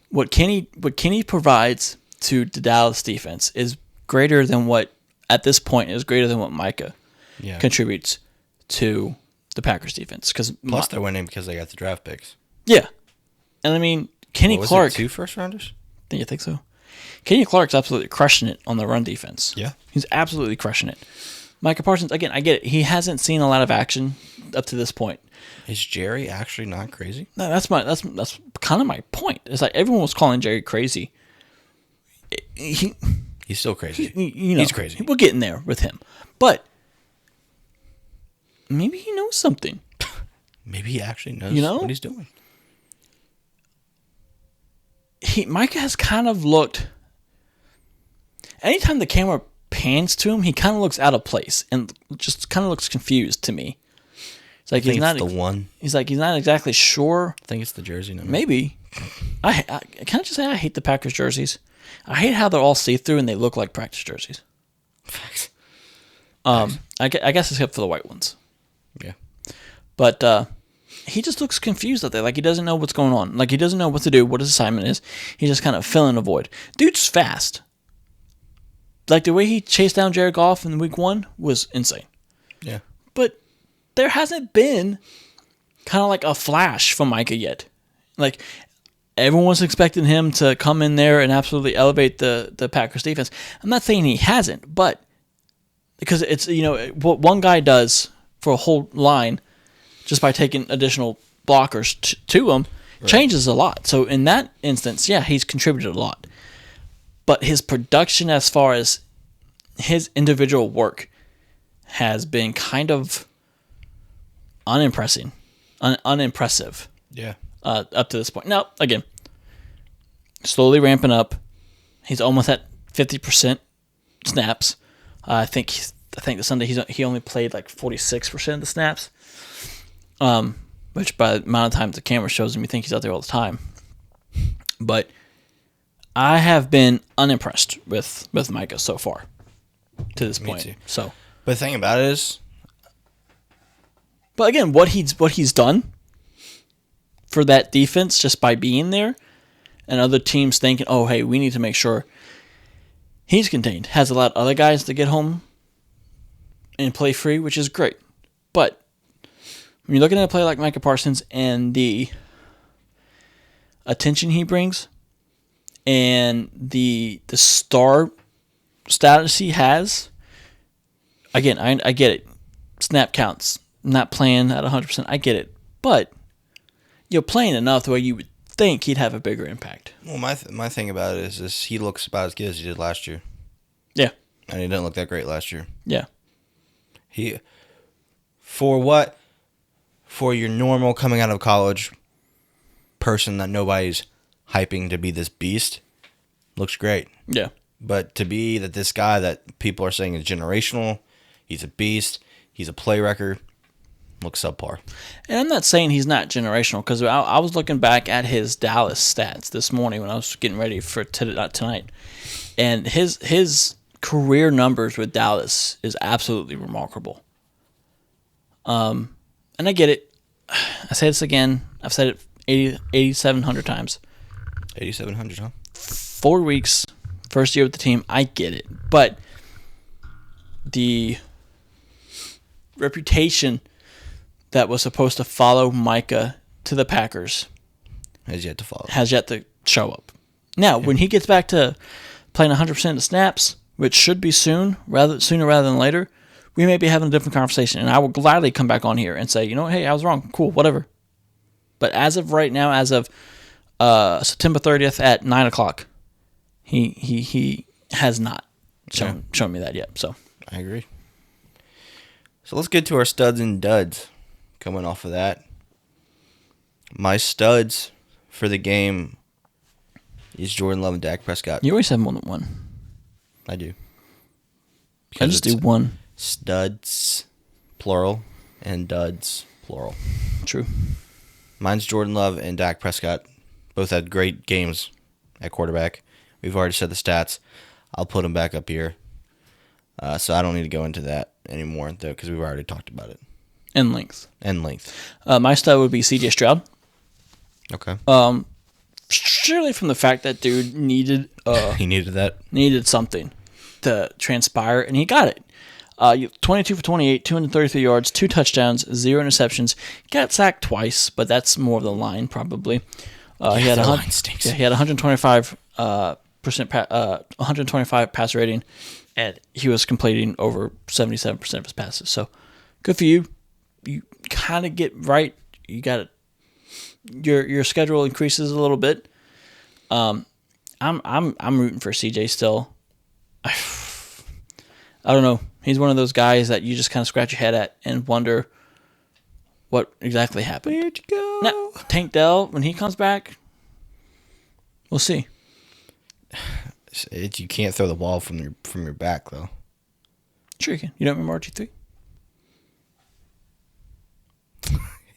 what Kenny provides to the Dallas defense is greater than what Micah contributes to the Packers defense. Plus, they're winning because they got the draft picks. Yeah, and I mean Kenny Clark. 2 first rounders? Do you think so? Kenny Clark's absolutely crushing it on the run defense. Yeah, he's absolutely crushing it. Micah Parsons, again, I get it. He hasn't seen a lot of action up to this point. Is Jerry actually not crazy? No, that's kind of my point. It's like everyone was calling Jerry crazy. He's still crazy. He's crazy. We're getting there with him, but maybe he knows something. Maybe he actually knows what he's doing. Micah has kind of looked. Anytime the camera pans to him, he kind of looks out of place and just kind of looks confused to me. It's like he's not the one. He's like he's not exactly sure. I think it's the jersey number. Maybe. I can I just say I hate the Packers jerseys. I hate how they're all see-through and they look like practice jerseys. Facts. I guess except for the white ones. Yeah. But he just looks confused out there. Like he doesn't know what's going on. Like he doesn't know what to do, what his assignment is. He's just kind of filling a void. Dude's fast. Like the way he chased down Jared Goff in week 1 was insane. Yeah. But there hasn't been kind of like a flash from Micah yet. Like everyone was expecting him to come in there and absolutely elevate the Packers defense. I'm not saying he hasn't, but because it's what one guy does for a whole line just by taking additional blockers to him changes a lot. So in that instance, yeah, he's contributed a lot. But his production as far as his individual work has been kind of unimpressive. Yeah. Up to this point. Now, again, slowly ramping up. He's almost at 50% snaps. I think this Sunday he only played like 46% of the snaps. Which by the amount of times the camera shows him, you think he's out there all the time. But I have been unimpressed with Micah so far to this point. Too. So, but the thing about it is, but again, what he's done for that defense just by being there, and other teams thinking, oh hey, we need to make sure he's contained, has allowed other guys to get home and play free, which is great. But when you're looking at a player like Micah Parsons and the attention he brings, and the star status he has, again, I get it. Snap counts, not playing at 100%. I get it, but you're playing enough the way you would think he'd have a bigger impact. Well, my thing about it is he looks about as good as he did last year. Yeah, and he didn't look that great last year. Yeah, for your normal coming out of college person that nobody's hyping to be this beast, looks great. Yeah. But to be this guy that people are saying is generational, he's a beast, he's a play record, looks subpar. And I'm not saying he's not generational, because I was looking back at his Dallas stats this morning when I was getting ready for tonight, and his career numbers with Dallas is absolutely remarkable. And I get it. I say this again. I've said it 8,700 times. 8,700, huh? 4 weeks, first year with the team. I get it. But the reputation that was supposed to follow Micah to the Packers has yet to follow. Has yet to show up. Now, when he gets back to playing 100% of the snaps, which should be sooner rather than later, we may be having a different conversation, and I will gladly come back on here and say, hey, I was wrong. Cool, whatever. But as of right now, as of September 30th at 9 o'clock, he has not shown me that yet. So I agree. So let's get to our studs and duds coming off of that. My studs for the game is Jordan Love and Dak Prescott. You always have more than one. I do. I just do one. Studs, plural, and duds, plural. True. Mine's Jordan Love and Dak Prescott. Both had great games at quarterback. We've already said the stats. I'll put them back up here. So I don't need to go into that anymore, though, because we've already talked about it. And length. My stud would be C.J. Stroud. Okay. Surely from the fact that dude needed he needed that. Needed something to transpire, and he got it. 22 for 28, 233 yards, 2 touchdowns, 0 interceptions. Got sacked twice, but that's more of the line probably. He had the line stinks. He had 125 125 pass rating, and he was completing over 77% of his passes. So good for you. You kind of get right. You got it. Your schedule increases a little bit. I'm rooting for CJ still. I don't know. He's one of those guys that you just kind of scratch your head at and wonder what exactly happened. Where'd you go? Now, Tank Dell, when he comes back, we'll see. You can't throw the ball from your back, though. Sure you can. You don't remember RG3?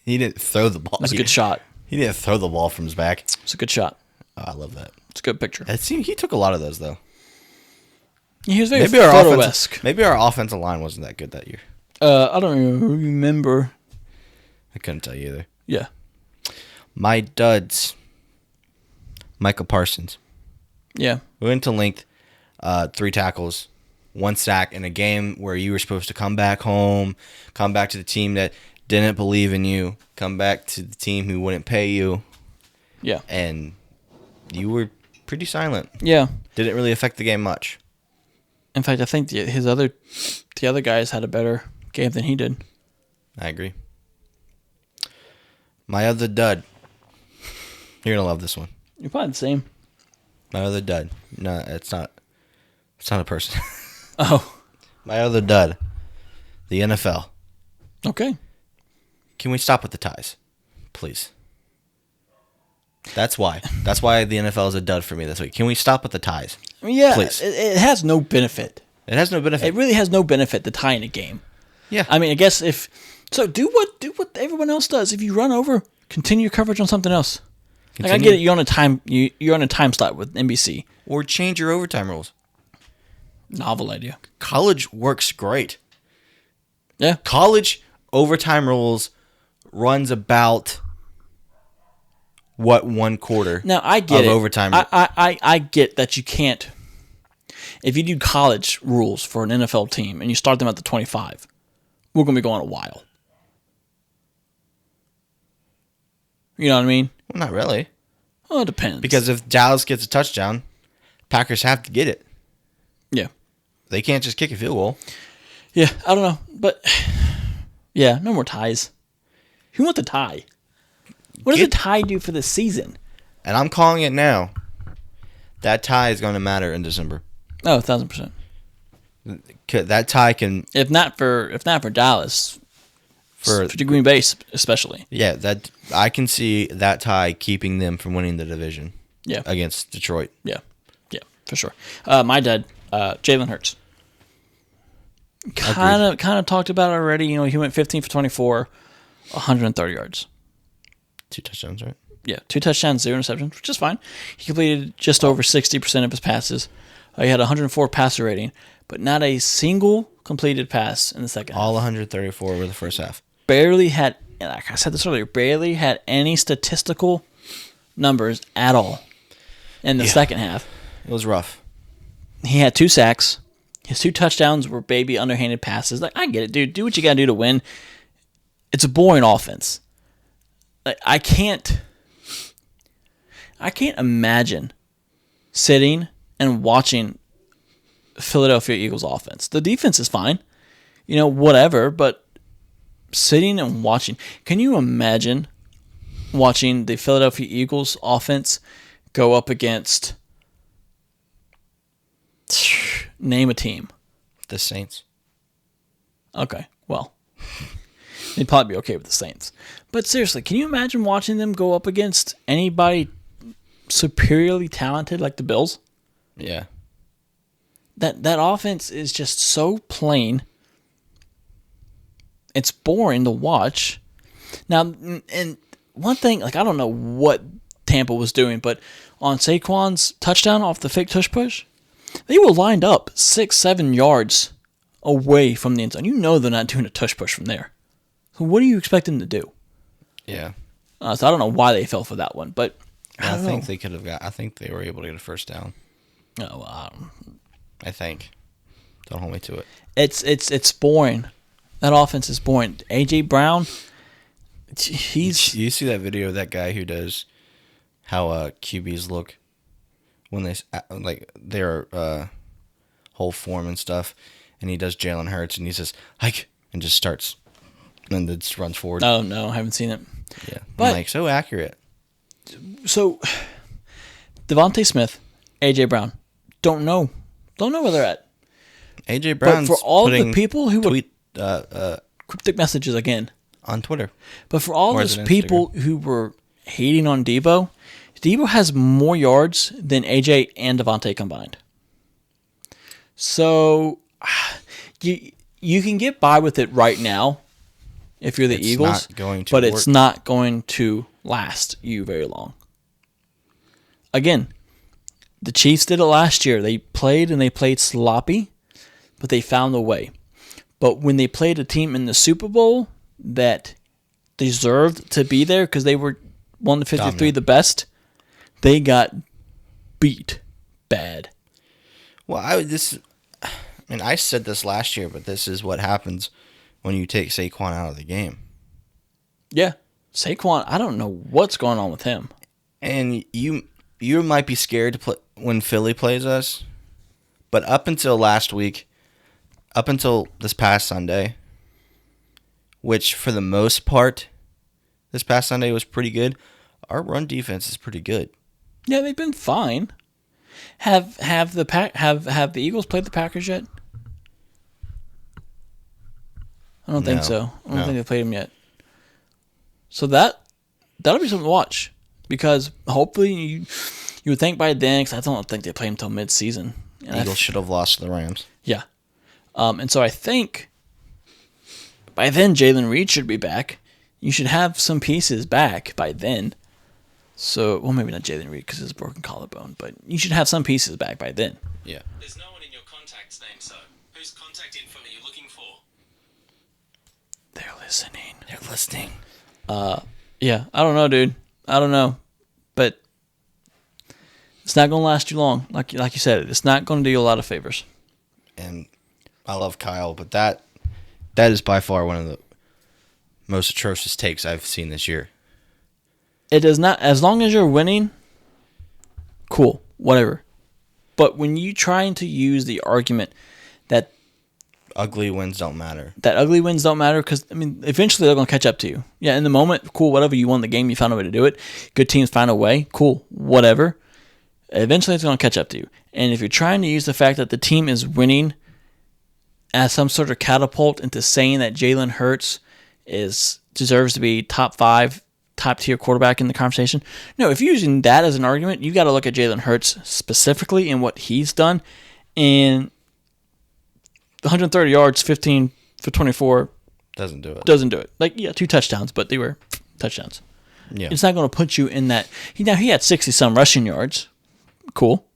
He didn't throw the ball. It was a good shot. He didn't throw the ball from his back. It's a good shot. Oh, I love that. It's a good picture. He took a lot of those, though. He was very Maybe our photo-esque. maybe our offensive line wasn't that good that year. I don't even remember. I couldn't tell you either. Yeah. My duds. Michael Parsons. Yeah. We went to length, 3 tackles, 1 sack in a game where you were supposed to come back home, come back to the team that didn't believe in you, come back to the team who wouldn't pay you. Yeah. And you were pretty silent. Yeah. Didn't really affect the game much. In fact, I think the other guys had a better game than he did. I agree. My other dud. You're going to love this one. You're probably the same. My other dud. No, it's not. It's not a person. Oh. My other dud. The NFL. Okay. Can we stop with the ties? Please. That's why. That's why the NFL is a dud for me this week. Can we stop with the ties? Yeah. Please. It has no benefit. It has no benefit. It really has no benefit to tie in a game. Yeah. I mean, I guess do what everyone else does. If you run over, continue your coverage on something else. Like I get it. You're on a time slot with NBC. Or change your overtime rules. Novel idea. College works great. Yeah. College overtime rules runs about what 1/4 now I get of it. overtime. I get that you can't. If you do college rules for an NFL team and you start them at the 25, we're going to be going a while. You know what I mean? Well, not really. Well, it depends. Because if Dallas gets a touchdown, Packers have to get it. Yeah. They can't just kick a field goal. Yeah, I don't know. But, yeah, no more ties. Who wants a tie? What does a tie do for the season? And I'm calling it now. That tie is going to matter in December. Oh, 1,000%. That tie can... If not for Dallas, for Green Bay especially. Yeah, that I can see that tie keeping them from winning the division. Yeah. Against Detroit. Yeah, for sure. My dad, Jalen Hurts. Kind of talked about it already. You know, he went 15 for 24, 130 yards. 2 touchdowns, right? Yeah, 2 touchdowns, 0 interceptions, which is fine. He completed just over 60% of his passes. He had 104 passer rating, but not a single completed pass in the second half. All 134 were the first half. Barely had, like I said this earlier, barely had any statistical numbers at all in the second half. It was rough. He had 2 sacks. His 2 touchdowns were baby underhanded passes. Like, I get it, dude. Do what you got to do to win. It's a boring offense. Like, I can't I can't imagine sitting and watching Philadelphia Eagles offense. The defense is fine, whatever, but sitting and watching. Can you imagine watching the Philadelphia Eagles offense go up against, name a team? The Saints. Okay, well, they'd probably be okay with the Saints. But seriously, can you imagine watching them go up against anybody superiorly talented like the Bills? Yeah. That offense is just so plain. It's boring to watch. Now, and one thing, I don't know what Tampa was doing, but on Saquon's touchdown off the fake tush push, they were lined up 6-7 yards away from the end zone. They're not doing a tush push from there. So what do you expect them to do? Yeah. So I don't know why they fell for that one, but I think they could have I think they were able to get a first down. Oh, well, I think. Don't hold me to it. It's boring. That offense is boring. AJ Brown, You see that video of that guy who does how QBs look when they their whole form and stuff, and he does Jalen Hurts and he says hike and just starts and then just runs forward. Oh no, I haven't seen it. Yeah, But so accurate. So Devontae Smith, AJ Brown, don't know where they're at. AJ Brown's but for all the people who tweet cryptic messages again on Twitter. But for all those people who were hating on Debo has more yards than AJ and Devontae combined. So you can get by with it right now if you're the Eagles, but it's not going to last you very long. Again, the Chiefs did it last year. They played sloppy, but they found a way. But when they played a team in the Super Bowl that deserved to be there because they were 1-53 the best, they got beat bad. Well, I said this last year, but this is what happens when you take Saquon out of the game. Yeah, Saquon, I don't know what's going on with him. And you might be scared to play when Philly plays us, but up until last week, up until this past Sunday, which for the most part, this past Sunday was pretty good, our run defense is pretty good. Yeah, they've been fine. Have the Eagles played the Packers yet? I don't think so. I don't think they've played them yet. So that'll be something to watch because hopefully you would think by then, because I don't think they play until mid-season. Eagles should have lost to the Rams. Yeah. And so I think by then Jalen Reed should be back. You should have some pieces back by then. So, well, maybe not Jalen Reed because it's a broken collarbone, but you should have some pieces back by then. Yeah. There's no one in your contacts name, sir. Whose contact info are you looking for? They're listening. They're listening. Yeah, I don't know, dude. I don't know. But it's not going to last you long. Like you said, it's not going to do you a lot of favors. And I love Kyle, but that is by far one of the most atrocious takes I've seen this year. It does not, as long as you're winning, cool, whatever. But when you trying to use the argument that ugly wins don't matter, because, eventually they're going to catch up to you. Yeah, in the moment, cool, whatever, you won the game, you found a way to do it. Good teams find a way, cool, whatever. Eventually it's going to catch up to you. And if you're trying to use the fact that the team is winning as some sort of catapult into saying that Jalen Hurts deserves to be top 5, top tier quarterback in the conversation. No, if you're using that as an argument, you got to look at Jalen Hurts specifically and what he's done. And 130 yards, 15 for 24 doesn't do it. 2 touchdowns, but they were touchdowns. Yeah, it's not going to put you in that. He had 60 some rushing yards. Cool.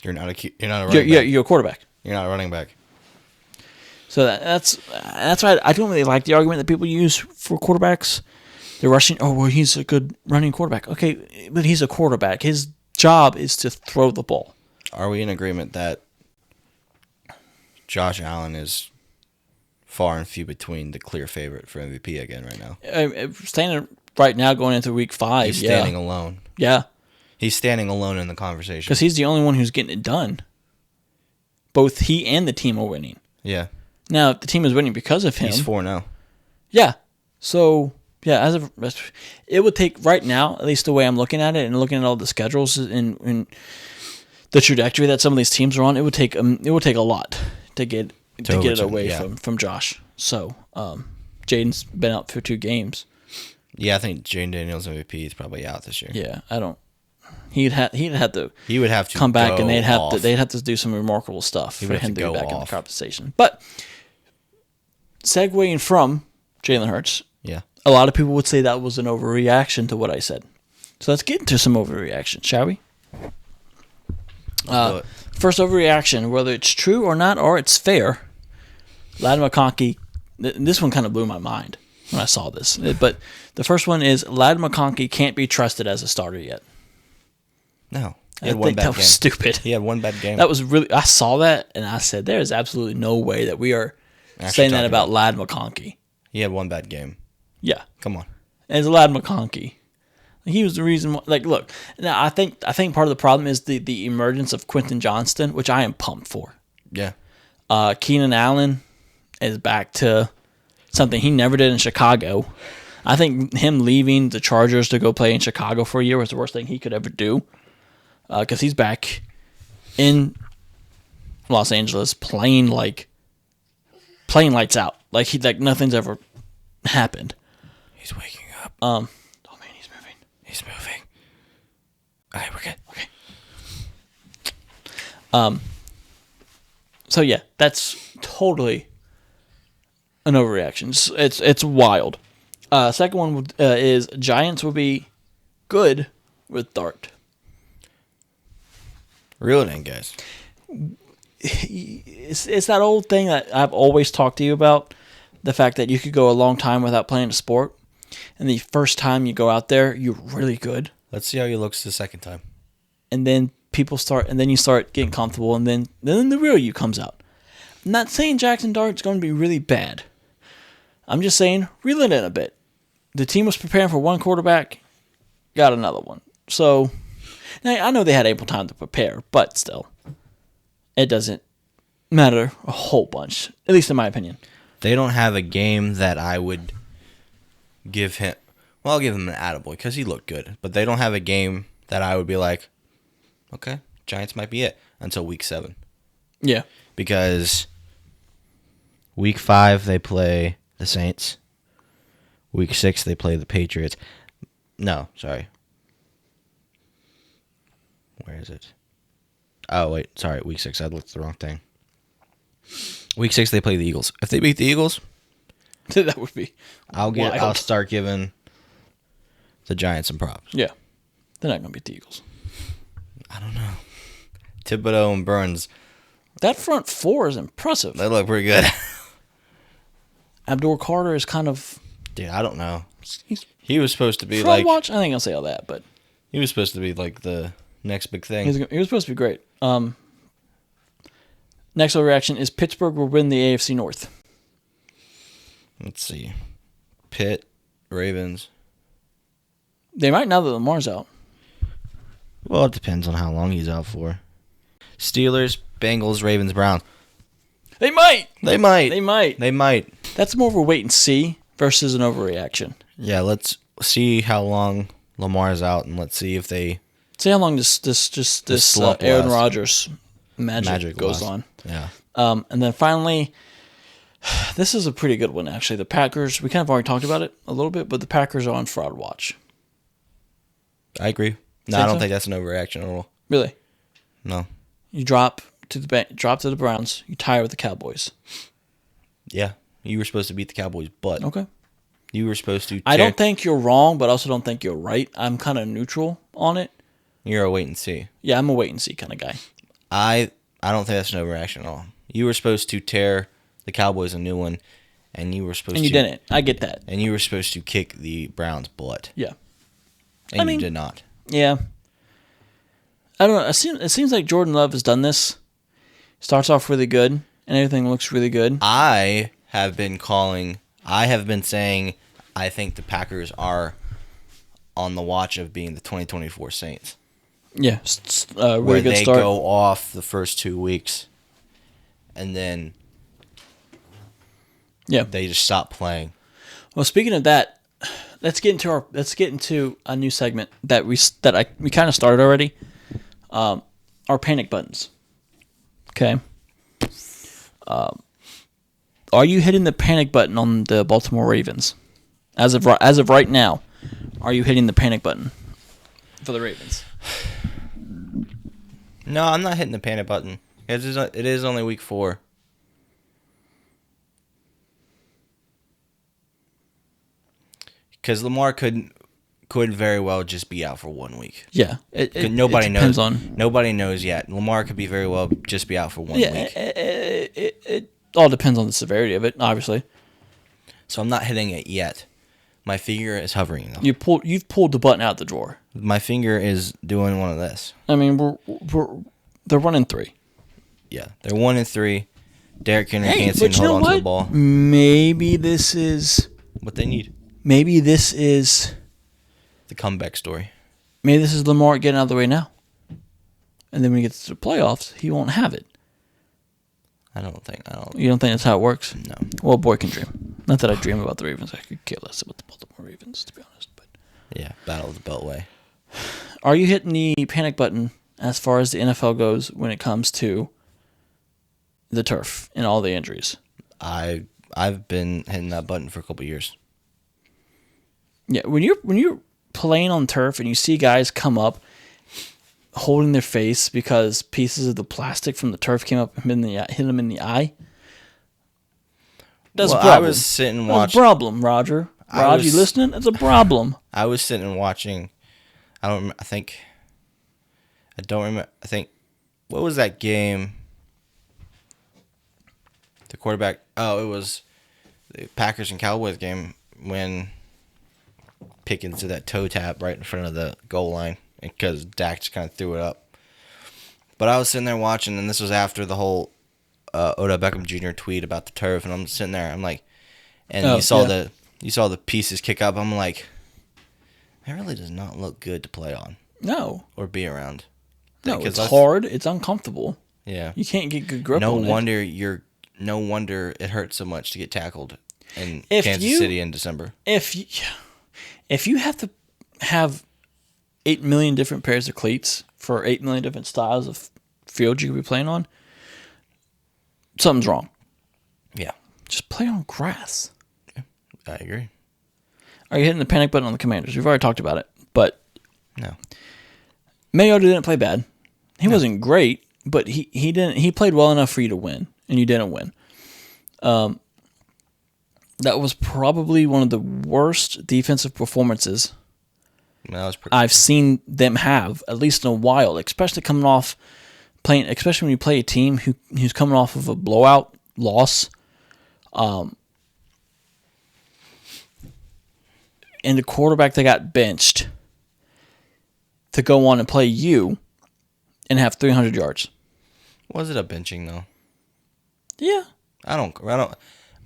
You're not a running back. You're a quarterback. You're not a running back. So that's why I don't really like the argument that people use for quarterbacks. They're rushing. Oh, well, he's a good running quarterback. Okay, but he's a quarterback. His job is to throw the ball. Are we in agreement that Josh Allen is far and few between the clear favorite for MVP again right now? right now going into week 5. He's standing alone. Yeah. He's standing alone in the conversation. Because he's the only one who's getting it done. Both he and the team are winning. Yeah. Now, if the team is winning because of him. He's 4-0. Yeah. So, yeah, it would take right now, at least the way I'm looking at it and looking at all the schedules and the trajectory that some of these teams are on, it would take a lot to get it away from Josh. So, Jaden's been out for 2 games. Yeah, I think Jaden Daniels MVP is probably out this year. Yeah, I don't. He'd have to. He would have to come back, and they'd off. have to do some remarkable stuff for would have him to to go be back in the off. conversation. But segueing from Jalen Hurts, Yeah. a lot of people would say that was an overreaction to what I said. So let's get into some overreaction, shall we? Do it. First overreaction, whether it's true or not, or it's fair. Ladd McConkey. This one kind of blew my mind when I saw this. But the first one is Ladd McConkey can't be trusted as a starter yet. No. He I had one think bad that game. was stupid. He had one bad game. That was really. I saw that and I said, "There is absolutely no way that we are Actually saying that talking about Ladd McConkey." He had one bad game. Yeah, Come on. and it's Ladd McConkey. He was the reason. Like, look, now I think part of the problem is the emergence of Quentin Johnston, which I am pumped for. Yeah. Keenan Allen is back to something he never did in Chicago. I think him leaving the Chargers to go play in Chicago for a year was the worst thing he could ever do. Because he's back in Los Angeles playing lights out, like nothing's ever happened. He's waking up. Oh man, he's moving. He's moving. All right, we're good. Okay. So yeah, that's totally an overreaction. It's wild. Second one is Giants will be good with Dart. Reel it in, guys. It's that old thing that I've always talked to you about, the fact that you could go a long time without playing a sport, and the first time you go out there, you're really good, Let's see how he looks the second time. and then you start getting comfortable, and then the real you comes out. I'm not saying Jackson Dart's going to be really bad. I'm just saying reel it in a bit. The team was preparing for one quarterback, got another one. So now I know they had ample time to prepare, but still, it doesn't matter a whole bunch, at least in my opinion. They don't have a game that I would give him. Well, I'll give him an attaboy because he looked good. But they don't have a game that I would be like, okay, Giants might be it until week 7. Yeah. Because week 5 they play the Saints. Week 6 they play the Patriots. No, sorry. Where is it? Oh, wait. Sorry, week 6. I looked at the wrong thing. Week 6 they play the Eagles. If they beat the Eagles, That would be I'll wild. start giving the Giants some props. Yeah. They're not going to beat the Eagles. I don't know. Thibodeau and Burns, That front four is impressive. they look pretty good. Abdul Carter is kind of... Dude, I don't know. He's He was supposed to be front like watch. I ain't going to say all that, but he was supposed to be like the next big thing. he was supposed to be great. Next overreaction is Pittsburgh will win the AFC North. Let's see. Pitt, Ravens. They might now that Lamar's out. Well, it depends on how long he's out for. Steelers, Bengals, Ravens, Browns. They might. They might. They might. They might. That's more of a wait and see versus an overreaction. Yeah, let's see how long Lamar's out, and let's see if they See how long this slump Aaron lasts. Rodgers magic goes lasts. on. Yeah. And then finally, this is a pretty good one, actually. The Packers, we kind of already talked about it a little bit, but the Packers are on fraud watch. I agree. No, Think I don't so? think that's an overreaction at all. Really? No. You drop to the Browns, you tie with the Cowboys. Yeah. You were supposed to beat the Cowboys, but Okay. you were supposed to I don't think you're wrong, but I also don't think you're right. I'm kind of neutral on it. You're a wait and see. Yeah, I'm a wait and see kind of guy. I don't think that's an overreaction at all. You were supposed to tear the Cowboys a new one, and you were supposed And you to didn't. I get that. And you were supposed to kick the Browns' butt, Yeah. and I mean- you did not. Yeah. I don't know. It seems like Jordan Love has done this. Starts off really good, and everything looks really good. I have been saying I think the Packers are on the watch of being the 2024 Saints, Yeah, really where good they start. go off the first 2 weeks, and then Yeah. they just stop playing. Well, speaking of that, let's get into a new segment that we kind of started already. Our panic buttons. Okay. Are you hitting the panic button on the Baltimore Ravens? As of right now, are you hitting the panic button for the Ravens? No, I'm not hitting the panic button. It is only week 4. Because Lamar could very well just be out for 1 week. Yeah, Nobody depends knows. Nobody knows yet. Lamar could be very well just be out for 1 week. It all depends on the severity of it, obviously. So I'm not hitting it yet. My finger is hovering though. You've pulled the button out the drawer. My finger is doing one of this. I mean, they're 1-3. Yeah, they're 1-3. Derrick Henry can't but seem you to know hold on to what? the ball. Maybe this is What they need. maybe this is The comeback story. Lamar getting out of the way now, and then when he gets to the playoffs, he won't have it. I don't think. You don't think that's how it works? No. Well, a boy can dream. Not that I dream about the Ravens. I could care less about the Baltimore Ravens, to be honest. But Yeah, battle of the Beltway. are you hitting the panic button as far as the NFL goes when it comes to the turf and all the injuries? I've been hitting that button for a couple years. Yeah, when you're playing on turf and you see guys come up holding their face because pieces of the plastic from the turf came up and hit them in the eye. That's a Well, problem. I was sitting That's a watching. problem, Roger. Roger, you listening? That's a problem. I was sitting and watching. I don't remember. I don't remember. I think. What was that game? The quarterback. Oh, it was the Packers and Cowboys game when Pickens did that toe tap right in front of the goal line because Dak just kind of threw it up. But I was sitting there watching, and this was after the whole Odell Beckham Jr. tweet about the turf, and I'm sitting there. I'm like, and you saw the pieces kick up. I'm like, that really does not look good to play on No. or be around. No, Because it's hard. It's uncomfortable. Yeah. You can't get good grip No on it. wonder it hurts so much to get tackled in If Kansas City in December. If you have to have 8 million different pairs of cleats for 8 million different styles of field you could be playing on, something's wrong. Yeah, Just play on grass. I agree. Are you hitting the panic button on the Commanders? We've already talked about it, but No. Mariota didn't play bad. He wasn't great, but he didn't. He played well enough for you to win, and you didn't win. That was probably one of the worst defensive performances That was pretty. I've seen them have, at least in a while, especially coming off playing, especially when you play a team who's coming off of a blowout loss. And the quarterback that got benched to go on and play you and have 300 yards. Was it a benching though? Yeah. I don't.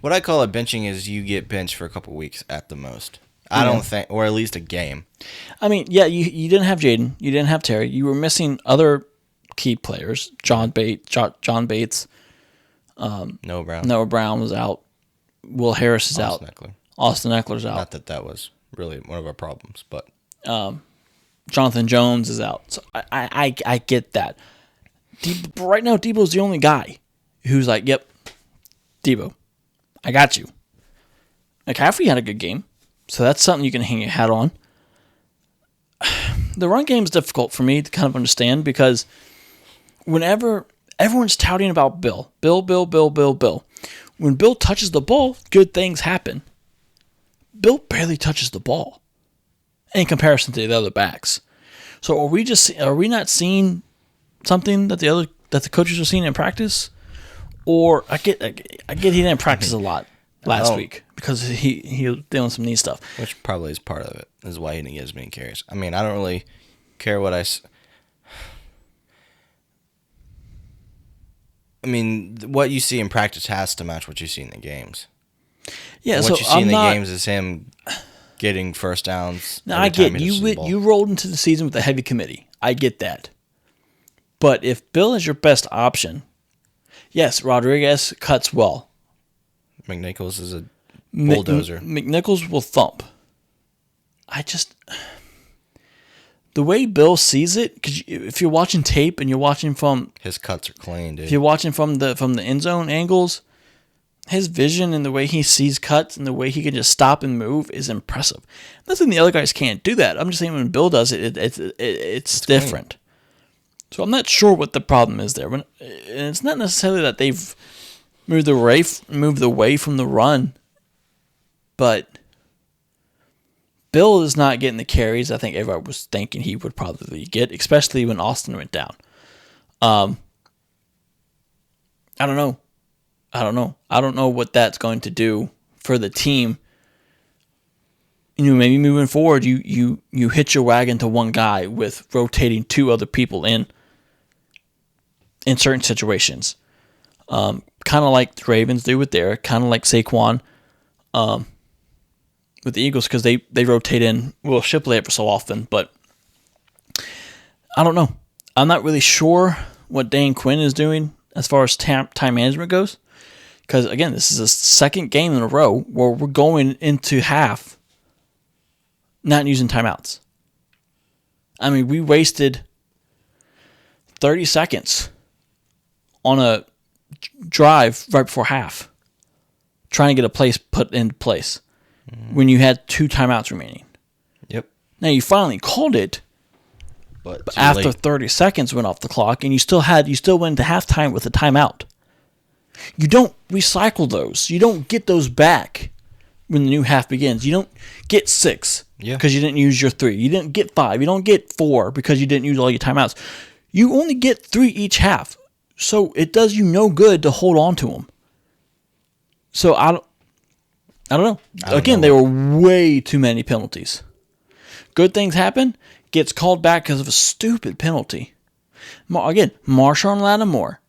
What I call a benching is you get benched for a couple weeks at the most. I don't think, or at least a game. I mean, yeah, you didn't have Jaden, you didn't have Terry, you were missing other key players. John Bates, Noah Brown was out. Will Harris is out. Eckler. Austin Eckler's out. Not that was really one of our problems, but Jonathan Jones is out. So I get that. Right now, Debo's the only guy who's like, yep, Debo, I got you. McCaffrey had a good game, so that's something you can hang your hat on. The run game is difficult for me to kind of understand because whenever everyone's touting about Bill, when Bill touches the ball, good things happen. Bill barely touches the ball in comparison to the other backs. So are we not seeing something that the coaches are seeing in practice? Or I get he didn't practice a lot last week because he was doing some knee stuff. which probably is part of it. This is why he didn't get as many carries. I mean, I don't really care what I mean, what you see in practice has to match what you see in the games. Yeah, And so what you see I'm in the not. games is him getting first downs. Now, every I get time he touches the ball. you rolled into the season with a heavy committee. I get that. But if Bill is your best option, yes, Rodriguez cuts well. McNichols is a bulldozer. McNichols will thump. The way Bill sees it, because if you're watching tape and you're watching from His cuts are clean, dude. if you're watching from the end zone angles, his vision and the way he sees cuts and the way he can just stop and move is impressive. I'm not saying the other guys can't do that. I'm just saying when Bill does it, it's different. So I'm not sure what the problem is there. And it's not necessarily that they've moved away from the run, but Bill is not getting the carries I think everybody was thinking he would probably get, especially when Austin went down. I don't know. I don't know what that's going to do for the team. Maybe moving forward, you hitch your wagon to one guy with rotating two other people in certain situations. Kind of like the Ravens do with Derek, kind of like Saquon with the Eagles, because they rotate in Shipley ever so often. But I don't know. I'm not really sure what Dan Quinn is doing as far as time management goes. Because, again, this is the second game in a row where we're going into half not using timeouts. I mean, we wasted 30 seconds on a drive right before half trying to get a place put into place when you had 2 timeouts remaining. Yep. Now, you finally called it, But after 30 seconds went off the clock, and you still went to halftime with a timeout. You don't recycle those. You don't get those back when the new half begins. You don't get 6 because you didn't use your 3. You didn't get 5. You don't get 4 because you didn't use all your timeouts. You only get 3 each half. So it does you no good to hold on to them. So I don't know. Again, there were way too many penalties. Good things happen. Gets called back because of a stupid penalty. Again, Marshawn Lattimore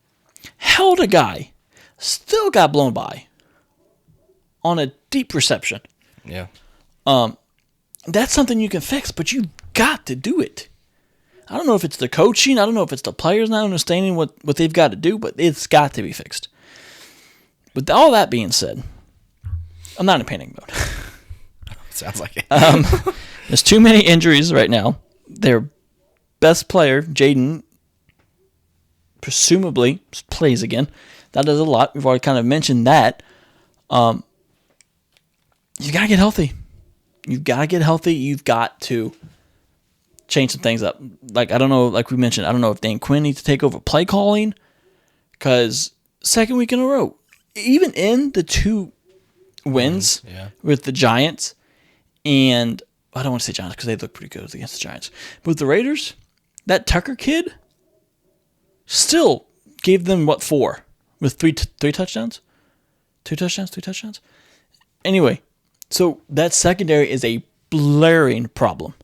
held a guy. Still got blown by on a deep reception. Yeah. That's something you can fix, but you got to do it. I don't know if it's the coaching. I don't know if it's the players not understanding what they've got to do, but it's got to be fixed. With all that being said, I'm not in panic mode. Sounds like it. There's too many injuries right now. Their best player, Jaden, presumably plays again. That does a lot. We've already kind of mentioned that. You got to get healthy. You've got to get healthy. You've got to change some things up. Like, I don't know, like we mentioned, I don't know if Dan Quinn needs to take over play calling, because second week in a row, even in the 2 wins with the Giants, and I don't want to say Giants because they look pretty good against the Giants, but with the Raiders, that Tucker kid still gave them, 4? With 3 touchdowns? 2 touchdowns? 3 touchdowns? Anyway, so that secondary is a blaring problem.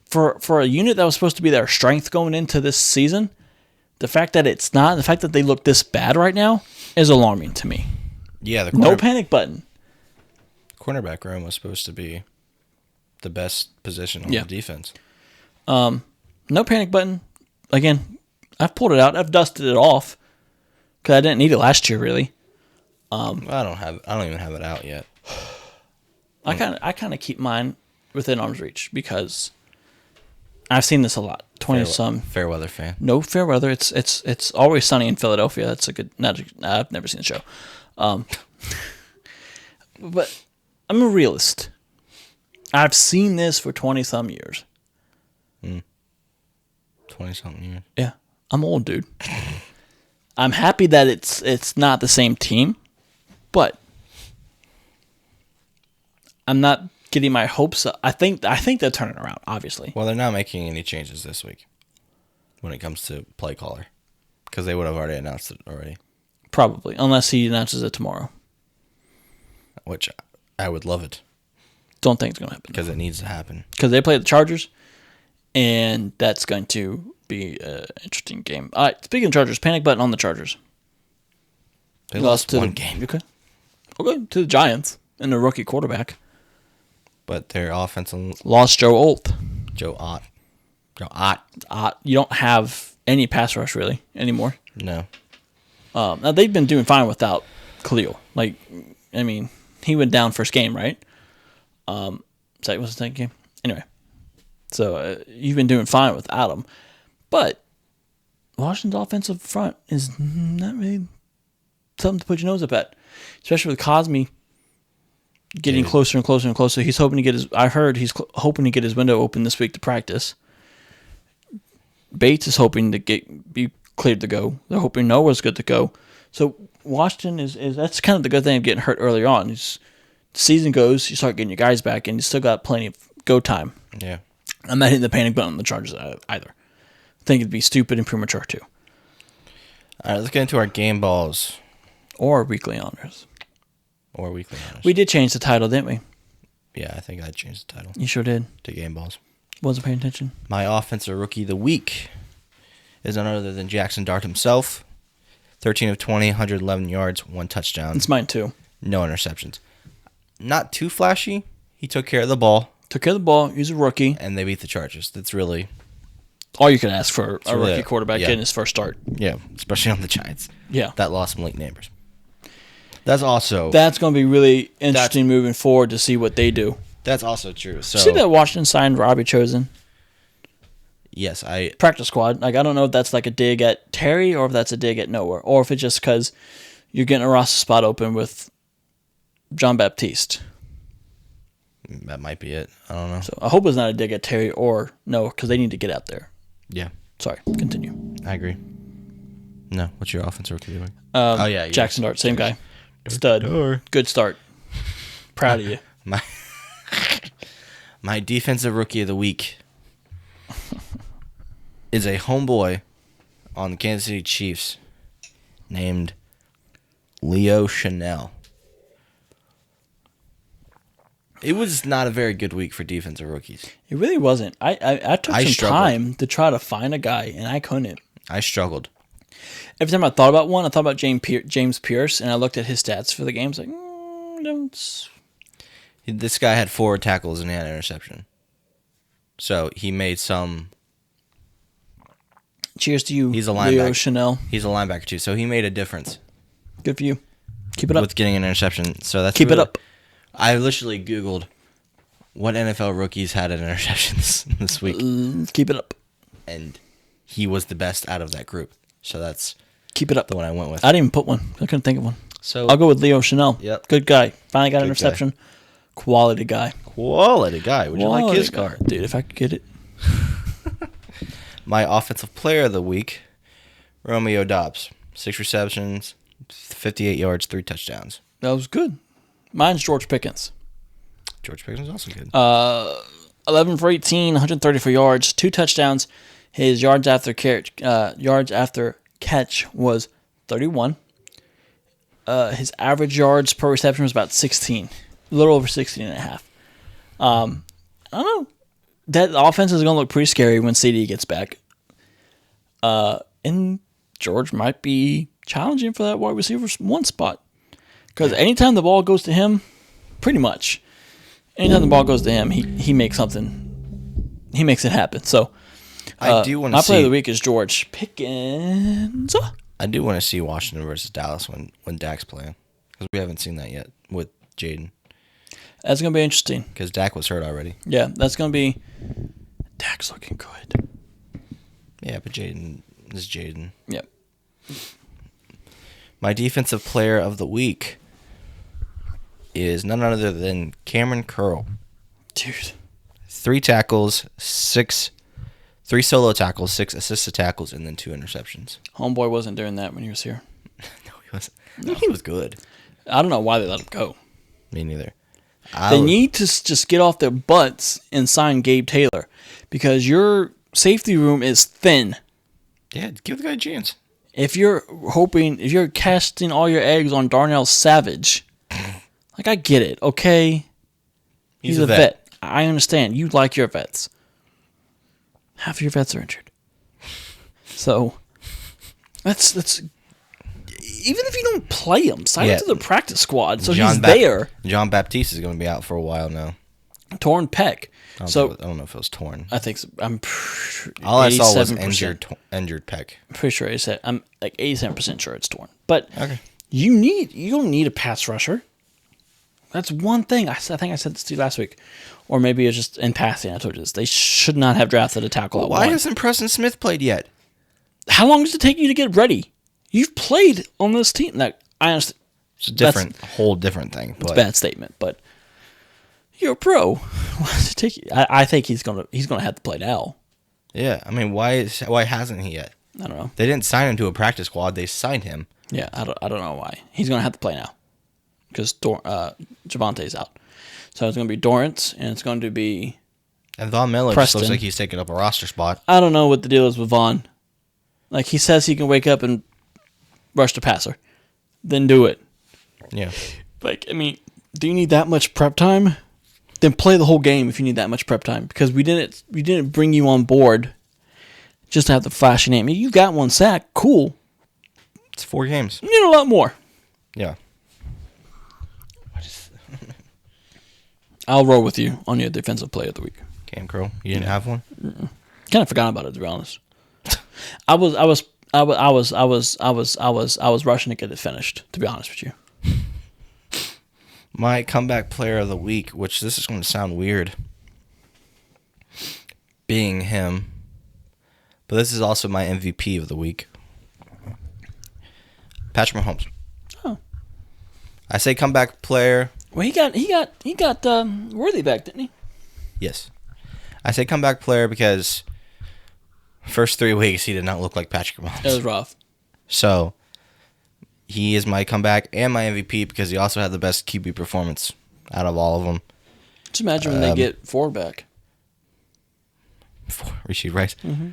For a unit that was supposed to be their strength going into this season, the fact that it's not, the fact that they look this bad right now is alarming to me. Yeah, No panic button. Cornerback room was supposed to be the best position on the defense. No panic button. Again, I've pulled it out. I've dusted it off because I didn't need it last year, really. I don't even have it out yet. I kind of keep mine within arm's reach because I've seen this a lot. 20-some. Fair weather fan. No fair weather. It's always sunny in Philadelphia. That's a good. I've never seen the show, but I'm a realist. I've seen this for 20-some years. 20-something years. Yeah, I'm old, dude. I'm happy that it's not the same team, but I'm not getting my hopes up. I think they're turning around, obviously. Well, they're not making any changes this week when it comes to play caller, because they would have already announced it already. Probably, unless he announces it tomorrow. Which I would love it. Don't think it's going to happen. Because it needs to happen. Because they play the Chargers, and that's going to be an interesting game. All right, speaking of Chargers, panic button on the Chargers. They lost one game. Okay, to the Giants and the rookie quarterback. but their offensive Lost Joe Olt. Joe Ott. You don't have any pass rush really anymore. No. Now they've been doing fine without Khalil. Like, I mean, he went down first game, right? Was the second game? Anyway, so you've been doing fine without him, but Washington's offensive front is not really something to put your nose up at, especially with Cosme getting closer and closer and closer. He's hoping to get his. I heard he's hoping to get his window open this week to practice. Bates is hoping to be cleared to go. They're hoping Noah's good to go. So Washington is that's kind of the good thing of getting hurt early on. The season goes, you start getting your guys back, and you still got plenty of go time. Yeah. I'm not hitting the panic button on the Chargers either. I think it'd be stupid and premature too. All right, let's get into our game balls. Or weekly honors. We did change the title, didn't we? Yeah, I think I changed the title You sure did. to game balls. Wasn't paying attention. My offensive rookie of the week is none other than Jackson Dart himself. 13 of 20, 111 yards, 1 touchdown. It's mine too. No interceptions. Not too flashy. He took care of the ball, Took care of the ball. He's a rookie. and they beat the Chargers. That's really, All you could ask for a really rookie it. quarterback Yeah. getting his first start. yeah, especially on the Giants. Yeah. That lost Malik Neighbors. That's also That's going to be really interesting moving forward to see what they do. that's also true. So See that Washington signed Robbie Chosen? yes, I Practice squad. Like, I don't know if that's like a dig at Terry or if that's a dig at Noah. Or if it's just because you're getting a roster spot open with John Baptiste. that might be it. I don't know. So I hope it's not a dig at Terry or Noah because they need to get out there. Yeah, Sorry, continue. I agree. No, what's your offensive rookie of the week? Yeah, Jackson Dart, same guy. Stud. Good start. Proud of you. My defensive rookie of the week is a homeboy on the Kansas City Chiefs named Leo Chanel. It was not a very good week for defensive rookies. It really wasn't. I took I some struggled. time to try to find a guy, and I couldn't. I struggled. Every time I thought about one, I thought about James Pierce, and I looked at his stats for the games. Like, don't. This guy had 4 tackles and he had an interception. So he made some. Cheers to you, He's a Leo linebacker. Chanel. He's a linebacker too, so he made a difference Good for you. Keep it up. with getting an interception. So that's Keep it really- up. I literally Googled what NFL rookies had an interception this week, Keep it up. and he was the best out of that group. So that's Keep it up. the one I went with. I didn't even put one. I couldn't think of one. So I'll go with Leo Chanel. Yep. Good guy. Finally got an Good guy. interception. Quality guy. quality guy. Would you like his Quality guy. card? Dude, if I could get it. My offensive player of the week, Romeo Dobbs. 6 receptions, 58 yards, 3 touchdowns. That was good. Mine's George Pickens. George Pickens is also good. 11 for 18, 134 yards, 2 touchdowns. His yards after catch was 31. His average yards per reception was about 16, a little over 16 and a half. I don't know. That offense is going to look pretty scary when CD gets back. And George might be challenging for that wide receiver 1 spot. Because anytime the ball goes to him, pretty much, anytime the ball goes to him, he makes something. He makes it happen. So I do want to my player of the see. week is George Pickens. I do want to see Washington versus Dallas when Dak's playing, because we haven't seen that yet with Jaden. That's going to be interesting. Because Dak was hurt already. Yeah, that's going to be. Dak's looking good. Yeah, but Jaden is Jaden. Yep. My defensive player of the week is none other than Cameron Curl. Dude. 3 tackles, 3 solo tackles, 6 assisted tackles, and then 2 interceptions. Homeboy wasn't doing that when he was here. No, he wasn't. No, he was good. I don't know why they let him go. Me neither. They need to just get off their butts and sign Gabe Taylor because your safety room is thin. Yeah, give the guy a chance. If you're casting all your eggs on Darnell Savage, like I get it, okay? He's a vet. I understand. You like your vets. Half of your vets are injured. So that's even if you don't play him, sign him to the practice squad so he's there. John Baptiste is going to be out for a while now. Torn pec. I So don't know if it was torn. I think I'm. All I saw was 87%. injured pec. I'm pretty sure I said I'm like 87% sure it's torn. But Okay. you don't need a pass rusher. That's one thing. I think I said this to you last week, or maybe it's just in passing. I told you this. They should not have drafted a tackle at Why one. hasn't Preston Smith played yet? How long does it take you to get ready? You've played on this team. Like, I understand. It's a whole different thing. It's But a bad statement, but you're a pro. Why does it take you? I think he's gonna have to play now. yeah, I mean, why hasn't he yet? I don't know. They didn't sign him to a practice squad. They signed him. Yeah, I don't know why. He's gonna have to play now because Javante's out. So it's gonna be Dorrance, and it's going to be. And Von Miller just Preston. looks like he's taking up a roster spot. I don't know what the deal is with Vaughn. Like, he says he can wake up and rush the passer, then do it. Yeah. Like, I mean, do you need that much prep time? Then play the whole game if you need that much prep time, because we didn't bring you on board just to have the flashy name. You got 1 sack, cool. It's 4 games. You need a lot more. Yeah. I'll roll with you on your defensive player of the week. Cam Crow, you didn't have one? Kind of forgot about it, to be honest. I was rushing to get it finished, to be honest with you. My comeback player of the week, which this is going to sound weird, being him, but this is also my MVP of the week. Patrick Mahomes. Oh. I say comeback player. Well, he got Worthy back, didn't he? Yes. I say comeback player because first 3 weeks he did not look like Patrick Mahomes. It was rough. So he is my comeback and my MVP because he also had the best QB performance out of all of them. Just imagine when they get Ford back. Rasheed Rice. Mm-hmm.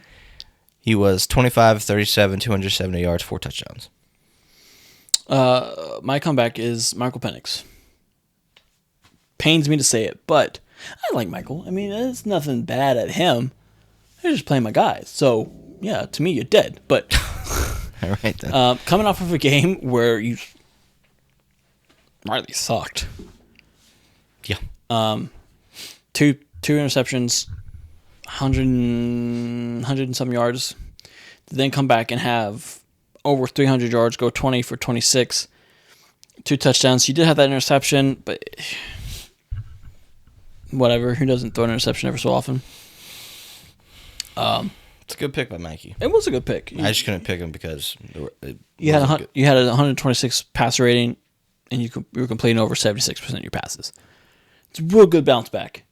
He was 25, 37, 270 yards, 4 touchdowns. My comeback is Michael Penix. Pains me to say it, but I like Michael. I mean, there's nothing bad at him. They're just playing my guys. So, yeah, to me, you're dead. But All right, then. coming off of a game where you Riley sucked. Yeah. 2 interceptions, 100 and some yards. Then come back and have over 300 yards, go 20 for 26, 2 touchdowns. He did have that interception, but whatever. Who doesn't throw an interception ever so often? It's a good pick by Mikey. It was a good pick. I just couldn't pick him because You had a 126 passer rating, and you were completing over 76% of your passes. It's a real good bounce back.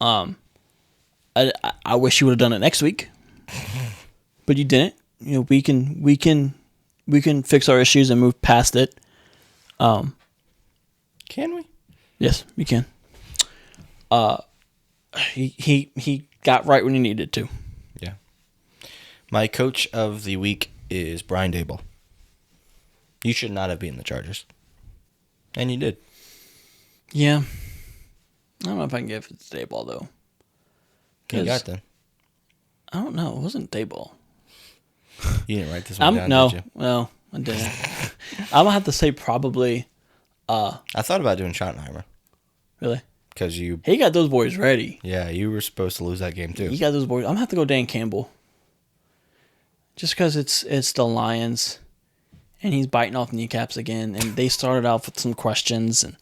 I wish you would have done it next week, but you didn't. You know, we can fix our issues and move past it. Can we? Yes, we can. He got right when he needed to. Yeah. My coach of the week is Brian Daboll. You should not have beaten the Chargers. And you did. Yeah. I don't know if I can give it to Dayball, though. You got them. I don't know. It wasn't Dayball. You didn't write this one down, No. did you? Well, I didn't. I'm going to have to say probably... I thought about doing Schottenheimer. Really? Because you... He got those boys ready. Yeah, you were supposed to lose that game, too. He got those boys... I'm going to have to go Dan Campbell. Just because it's the Lions, and he's biting off kneecaps again, and they started out with some questions, and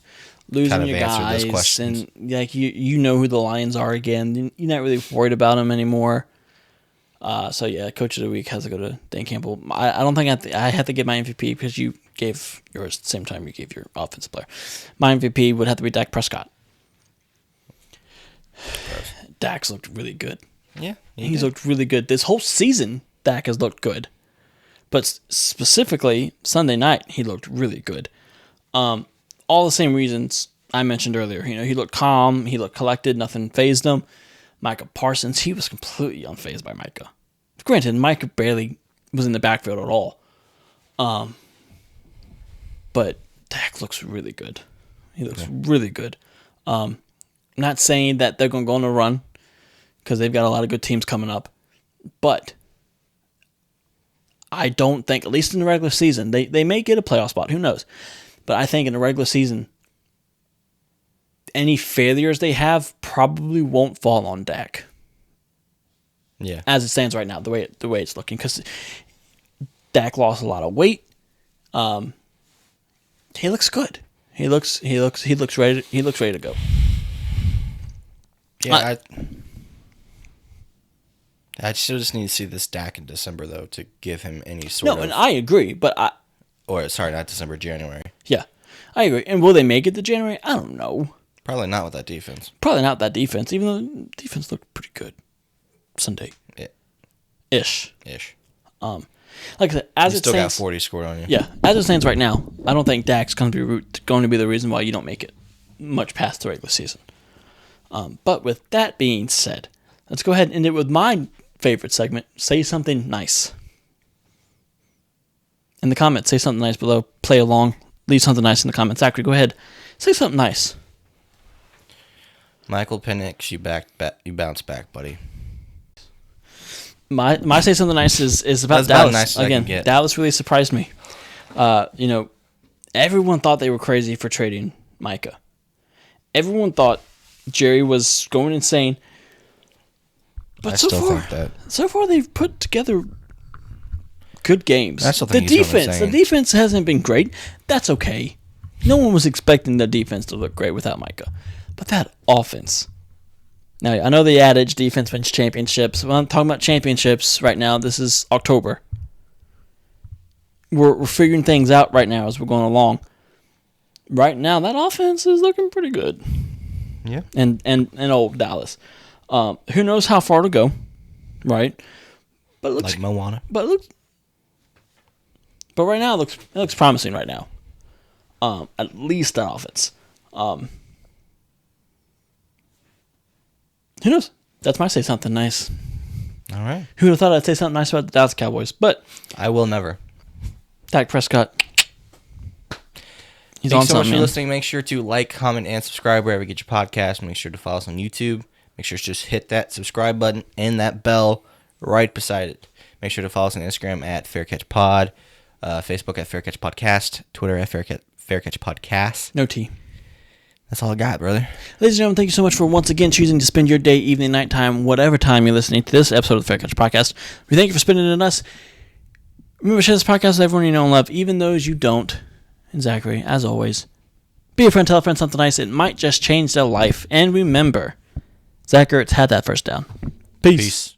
losing Kind of your answered those guys, questions. and like you know who the Lions are again. You're not really worried about them anymore. So yeah, coach of the week has to go to Dan Campbell. I don't think I have to give my MVP because you gave yours at the same time you gave your offensive player. My MVP would have to be Dak Prescott. Dak's looked really good. Yeah. He's looked really good. This whole season, Dak has looked good. But specifically, Sunday night, he looked really good. All the same reasons I mentioned earlier. You know, he looked calm. He looked collected. Nothing fazed him. Micah Parsons, he was completely unfazed by Micah. Granted, Micah barely was in the backfield at all. But Dak looks really good. He looks really good. Not saying that they're going to go on a run because they've got a lot of good teams coming up. But I don't think, at least in the regular season, they may get a playoff spot. Who knows? But I think in the regular season, any failures they have probably won't fall on Dak. Yeah. As it stands right now, the way it's looking, because Dak lost a lot of weight. He looks good. He looks ready. He looks ready to go. Yeah, I still just need to see this Dak in December though to give him any sort of. No, and I agree, but Not December, January. yeah, I agree. And will they make it to January? I don't know. Probably not with that defense. Probably not that defense, even though the defense looked pretty good Sunday. Yeah. Ish. Like I said, as You it still got stands, 40 scored on you. yeah, as it stands right now, I don't think Dak's going to be the reason why you don't make it much past the regular season. But with that being said, let's go ahead and end it with my favorite segment, Say Something Nice. In the comments, say something nice below, play along, leave something nice in the comments. Zachary, go ahead, say something nice. Michael Penix, you bounced back, buddy. My say something nice is about That's about Dallas. nice as I can Again, get. Dallas really surprised me. Everyone thought they were crazy for trading Micah. Everyone thought Jerry was going insane. But I still think that. So far they've put together good games. I still think he's going insane. The defense hasn't been great. That's okay. No one was expecting the defense to look great without Micah. But that offense. Now, I know the adage, defense wins championships. When I'm talking about championships right now, this is October. We're figuring things out right now as we're going along. Right now, that offense is looking pretty good. Yeah. And old Dallas. Who knows how far to go, right? But it looks Like Moana. But right now it looks promising right now. At least that offense. Who knows? That's my say something nice. All right. Who would have thought I'd say something nice about the Dallas Cowboys? But I will never. Dak Prescott, he's Thanks on so much something, for man. listening. Make sure to like, comment, and subscribe wherever you get your podcast. Make sure to follow us on YouTube. Make sure to just hit that subscribe button and that bell right beside it. Make sure to follow us on Instagram at FairCatchPod, Facebook at FairCatchPodcast, Twitter at FairCatchPodcast. No T. That's all I got, brother. Ladies and gentlemen, thank you so much for once again choosing to spend your day, evening, nighttime, whatever time you're listening to this episode of the Fair Catch Podcast. We thank you for spending it on us. Remember, share this podcast with everyone you know and love, even those you don't. And Zachary, as always, be a friend, tell a friend something nice. It might just change their life. And remember, Zach Ertz had that first down. Peace.